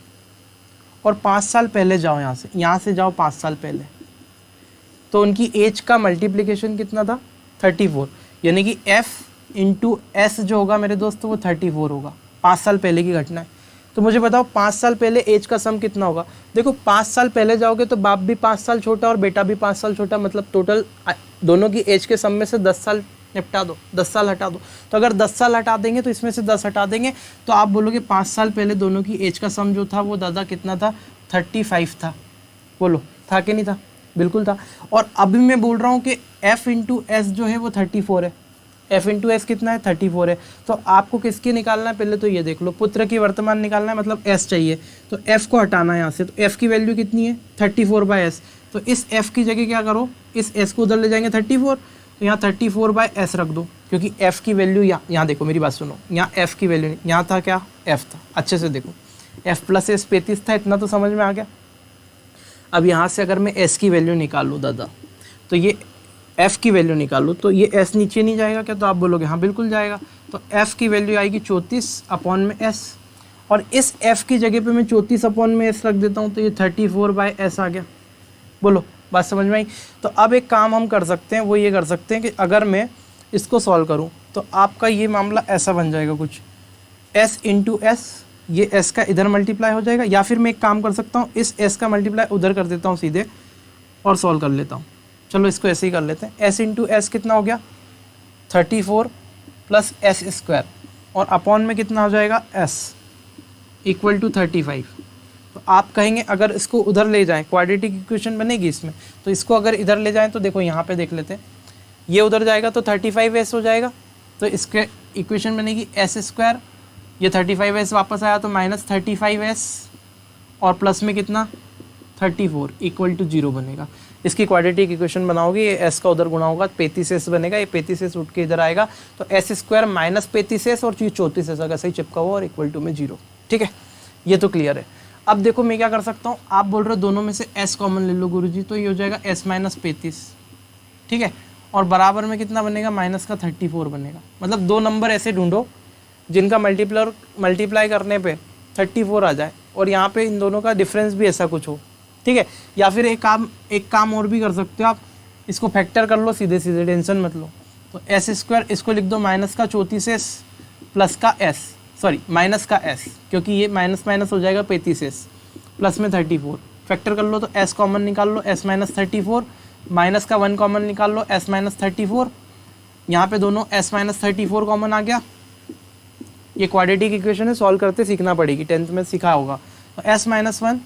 और 5 साल पहले जाओ, यहाँ से जाओ 5 साल पहले, तो उनकी एज का मल्टीप्लिकेशन कितना था 34, यानी कि f इंटू एस जो होगा मेरे दोस्त वो 34 होगा। 5 साल पहले की घटना है, तो मुझे बताओ 5 साल पहले एज का सम कितना होगा। देखो 5 साल पहले जाओगे तो बाप भी 5 साल छोटा और बेटा भी 5 साल छोटा, मतलब टोटल दोनों की एज के सम में से 10 साल निपटा दो, 10 साल हटा दो। तो अगर 10 साल हटा देंगे तो इसमें से 10 हटा देंगे, तो आप बोलोगे 5 साल पहले दोनों की एज का सम जो था वो दादा कितना था, 35 था। बोलो था कि नहीं था, बिल्कुल था। और अभी मैं बोल रहा हूँ कि f इंटू एस जो है वो 34 है, f इंटू एस कितना है 34 है। तो आपको किसकी निकालना है, पहले तो ये देख लो, पुत्र की वर्तमान निकालना है, मतलब s चाहिए, तो f को हटाना है यहाँ से, तो f की वैल्यू कितनी है 34/s, तो इस f की जगह क्या करो, इस s को उधर ले जाएंगे 34, तो यहाँ 34/s रख दो, क्योंकि f की वैल्यू यहाँ देखो मेरी बात सुनो, यहाँ f की वैल्यू नहीं, यहाँ था क्या f था, अच्छे से देखो f प्लस s 35 था, इतना तो समझ में आ गया। अब यहाँ से अगर मैं s की वैल्यू निकाल लूँ दादा, तो ये f की वैल्यू निकालूँ तो ये s नीचे नहीं जाएगा क्या, तो आप बोलोगे हाँ बिल्कुल जाएगा। तो f की वैल्यू आएगी 34/s, और इस f की जगह पे मैं 34/s रख देता हूँ, तो ये 34/s आ गया। बोलो बात समझ में आई। तो अब एक काम हम कर सकते हैं, वो ये कर सकते हैं कि अगर मैं इसको सॉल्व करूँ तो आपका ये मामला ऐसा बन जाएगा कुछ, s इंटू एस, ये s का इधर मल्टीप्लाई हो जाएगा, या फिर मैं एक काम कर सकता हूँ, इस s का मल्टीप्लाई उधर कर देता हूँ सीधे और सॉल्व कर लेता हूँ। चलो इसको ऐसे ही कर लेते हैं, s इंटू एस कितना हो गया 34 प्लस एस स्क्वायर, और अपॉन में कितना हो जाएगा s इक्वल टू 35। तो आप कहेंगे अगर इसको उधर ले जाएं, क्वाड्रेटिक इक्वेशन बनेगी इसमें, तो इसको अगर इधर ले जाएं तो देखो यहाँ पे देख लेते हैं, ये उधर जाएगा तो 35s हो जाएगा, तो इसके इक्वेशन बनेगी s स्क्वायर, ये 35s वापस आया तो माइनस 35s, और प्लस में कितना 34 इक्वल टू 0 बनेगा। इसकी क्वाड्रेटिक इक्वेशन बनाओगे, ये s का उधर गुणा होगा 35s बनेगा, ये 35s उठ के इधर आएगा, तो s स्क्वायर माइनस 35s और 34s अगर सही चिपका हुआ और इक्वल टू में 0। ठीक है, ये तो क्लियर है। अब देखो मैं क्या कर सकता हूँ, आप बोल रहे हो दोनों में से s कॉमन ले लो गुरुजी, तो ये हो जाएगा s माइनस 35। ठीक है, और बराबर में कितना बनेगा, माइनस का 34 बनेगा। मतलब दो नंबर ऐसे ढूंढो जिनका मल्टीप्लाई करने पे 34 आ जाए, और यहाँ पे इन दोनों का डिफरेंस भी ऐसा कुछ हो। ठीक है, या फिर एक काम और भी कर सकते हो आप, इसको फैक्टर कर लो सीधे सीधे, टेंशन मत लो। तो एस स्क्वायर इसको लिख दो माइनस का 34s प्लस का s, सॉरी माइनस का s, क्योंकि ये माइनस माइनस हो जाएगा 35s प्लस में 34, फैक्टर कर लो तो s कॉमन निकाल लो, s माइनस 34, माइनस का 1 कॉमन निकाल लो, s माइनस 34, यहाँ पे दोनों s माइनस 34 कॉमन आ गया। ये क्वाड्रेटिक इक्वेशन है, सॉल्व करते सीखना पड़ेगी, 10th में सीखा होगा। तो s माइनस 1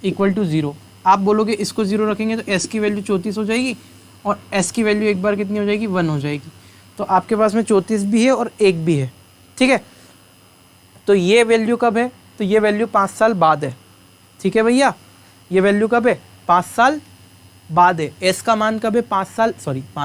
इक्वल टू 0, आप बोलोगे इसको 0 रखेंगे तो s की वैल्यू 34 हो जाएगी और s की वैल्यू एक बार कितनी हो जाएगी, 1 हो जाएगी। तो आपके पास में 34 भी है और 1 भी है, ठीक है। तो ये वैल्यू कब है, तो ये वैल्यू 5 साल बाद है, ठीक है भैया। ये वैल्यू कब है, 5 साल बाद है। s का मान कब है, 5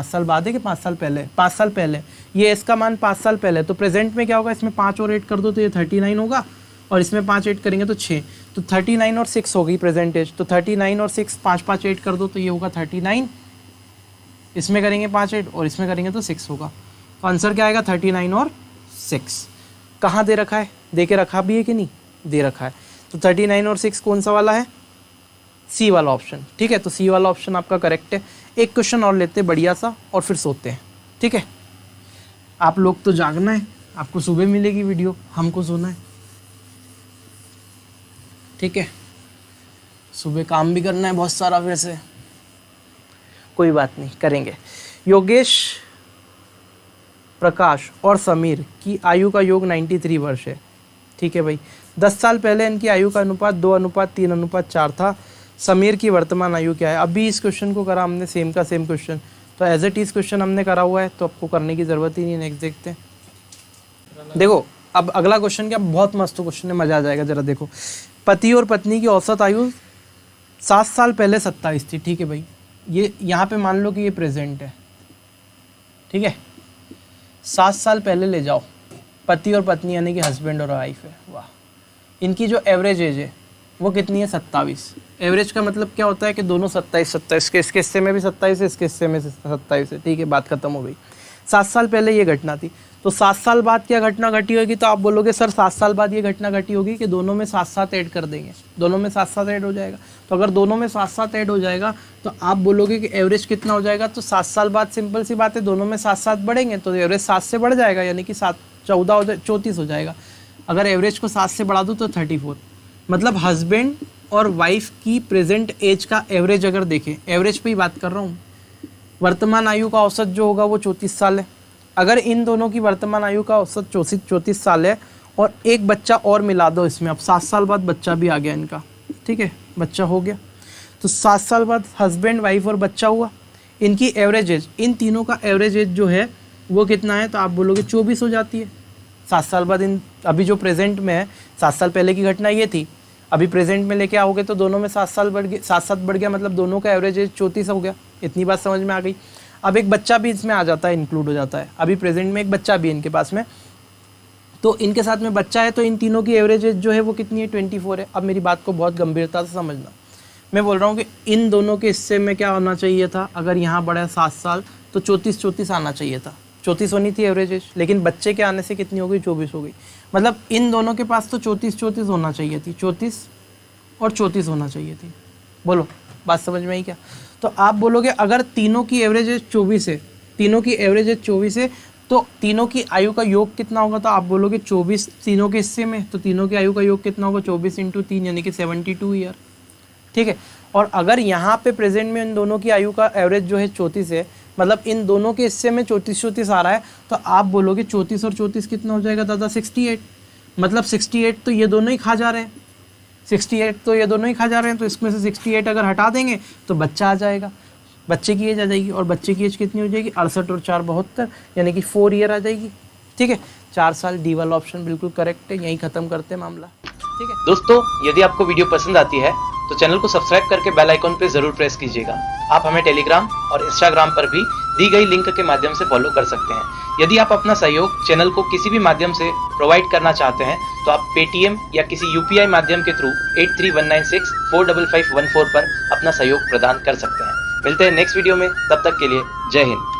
साल बाद है कि 5 साल पहले, 5 साल पहले। ये s का मान 5 साल पहले, तो प्रेजेंट में क्या होगा, इसमें 5 और 8 कर दो तो ये 39 होगा, और इसमें 5 8 करेंगे तो 6, तो 39 और 6 हो गई प्रेजेंट एज। तो 39 और 6 5 5 8 कर दो तो ये होगा 39, इसमें करेंगे 5 8 और इसमें करेंगे तो 6 होगा। तो आंसर क्या आएगा, 39 और 6। कहाँ दे रखा है, दे के रखा भी है कि नहीं, दे रखा है। तो 39 और 6 कौन सा वाला है, सी वाला ऑप्शन, ठीक है। तो सी वाला ऑप्शन आपका करेक्ट है। एक क्वेश्चन और लेते हैं बढ़िया सा और फिर सोते हैं, ठीक है। आप लोग तो जागना है, आपको सुबह मिलेगी वीडियो, हमको सोना है, ठीक है। सुबह काम भी करना है बहुत सारा, वैसे कोई बात नहीं, करेंगे। योगेश, प्रकाश और समीर की आयु का योग 93 वर्ष है, ठीक है भाई। 10 साल पहले इनकी आयु का अनुपात 2:3:4 था। समीर की वर्तमान आयु क्या है। अभी इस क्वेश्चन को करा हमने सेम का सेम क्वेश्चन, तो एज इट इज क्वेश्चन हमने करा हुआ है, तो आपको करने की ज़रूरत ही नहीं। नेक्स्ट देखते हैं। देखो अब अगला क्वेश्चन क्या बहुत मस्त क्वेश्चन है, मज़ा आ जाएगा। जरा देखो, पति और पत्नी की औसत आयु 7 साल पहले 27 थी, ठीक है भाई। ये यहाँ पे मान लो कि ये प्रेजेंट है, ठीक है। 7 साल पहले ले जाओ, पति और पत्नी यानी कि हस्बैंड और वाइफ है, वाह। इनकी जो एवरेज एज है वो कितनी है, 27। एवरेज का मतलब क्या होता है कि दोनों 27 के, इसके हिस्से में भी 27 है, इसके हिस्से में 27 है, ठीक है। बात खत्म हो गई। 7 साल पहले ये घटना थी, तो 7 साल बाद क्या घटना घटी होगी, तो आप बोलोगे सर 7 साल बाद ये घटना घटी होगी कि दोनों में 7-7 ऐड कर देंगे, दोनों में 7-7 ऐड हो जाएगा। तो अगर दोनों में 7-7 ऐड हो जाएगा तो आप बोलोगे कि एवरेज कितना हो जाएगा, तो 7 साल बाद सिंपल सी बात है, दोनों में 7-7 बढ़ेंगे तो एवरेज 7 से बढ़ जाएगा, यानी कि 34 हो जाएगा। अगर एवरेज को 7 से बढ़ा दूँ तो 34, मतलब हस्बैंड और वाइफ की प्रेजेंट एज का एवरेज अगर देखें, एवरेज पे ही बात कर रहा हूँ, वर्तमान आयु का औसत जो होगा वो 34 साल है। अगर इन दोनों की वर्तमान आयु का औसत 34 साल है और एक बच्चा और मिला दो इसमें, अब 7 साल बाद बच्चा भी आ गया इनका, ठीक है, बच्चा हो गया, तो 7 साल बाद हस्बैंड वाइफ और बच्चा हुआ। इनकी एवरेज एज, इन तीनों का एवरेज एज जो है वो कितना है, तो आप बोलोगे 24 हो जाती है। 7 साल बाद इन, अभी जो प्रेजेंट में है, 7 साल पहले की घटना ये थी, अभी प्रेजेंट में लेके आओगे तो दोनों में 7 साल बढ़ गए, 7-7 बढ़ गया, मतलब दोनों का एवरेज एज 34 हो गया। इतनी बात समझ में आ गई। अब एक बच्चा भी इसमें आ जाता है, इंक्लूड हो जाता है। अभी प्रेजेंट में एक बच्चा भी है इनके पास में, तो इनके साथ में बच्चा है, तो इन तीनों की एवरेज एज जो है वो कितनी है, 24 है। अब मेरी बात को बहुत गंभीरता से समझना, मैं बोल रहा हूँ कि इन दोनों के हिस्से में क्या होना चाहिए था, अगर यहाँ बढ़ा 7 साल तो 34 आना चाहिए था, 34 होनी थी एवरेज एज, लेकिन बच्चे के आने से कितनी हो गई, 24 हो गई। मतलब इन दोनों के पास तो 34 होना चाहिए थी, 34 और 34 होना चाहिए थी। बोलो बात समझ में आई क्या। तो आप बोलोगे अगर तीनों की एवरेज एज 24 है, तीनों की एवरेज एज 24 है, तो तीनों की आयु का योग कितना होगा, तो आप बोलोगे 24 तीनों के हिस्से में, तो तीनों की आयु का योग कितना होगा, 24 × 3 यानी कि 72 ईयर, ठीक है। और अगर यहाँ पे प्रेजेंट में इन दोनों की आयु का एवरेज जो है 34 है, मतलब इन दोनों के हिस्से में 34 आ रहा है, तो आप बोलोगे 34 और 34 कितना हो जाएगा दादा, 68। मतलब 68 तो ये दोनों ही खा जा रहे हैं, 68 तो ये दोनों ही खा जा रहे हैं, तो इसमें से 68 अगर हटा देंगे तो बच्चा आ जाएगा, बच्चे की एज आ जाएगी। और बच्चे की एज कितनी हो जाएगी, 68 और 4 72, यानी कि 4 ईयर आ जाएगी, ठीक है। 4 साल, डी वाला ऑप्शन बिल्कुल करेक्ट है। यहीं खत्म करते हैं मामला, ठीक है। दोस्तों, यदि आपको वीडियो पसंद आती है तो चैनल को सब्सक्राइब करके बेल आइकॉन पे जरूर प्रेस कीजिएगा। आप हमें टेलीग्राम और इंस्टाग्राम पर भी दी गई लिंक के माध्यम से फॉलो कर सकते हैं। यदि आप अपना सहयोग चैनल को किसी भी माध्यम से प्रोवाइड करना चाहते हैं तो आप पेटीएम या किसी यूपीआई माध्यम के थ्रू 8319645514 पर अपना सहयोग प्रदान कर सकते हैं। मिलते हैं नेक्स्ट वीडियो में, तब तक के लिए जय हिंद।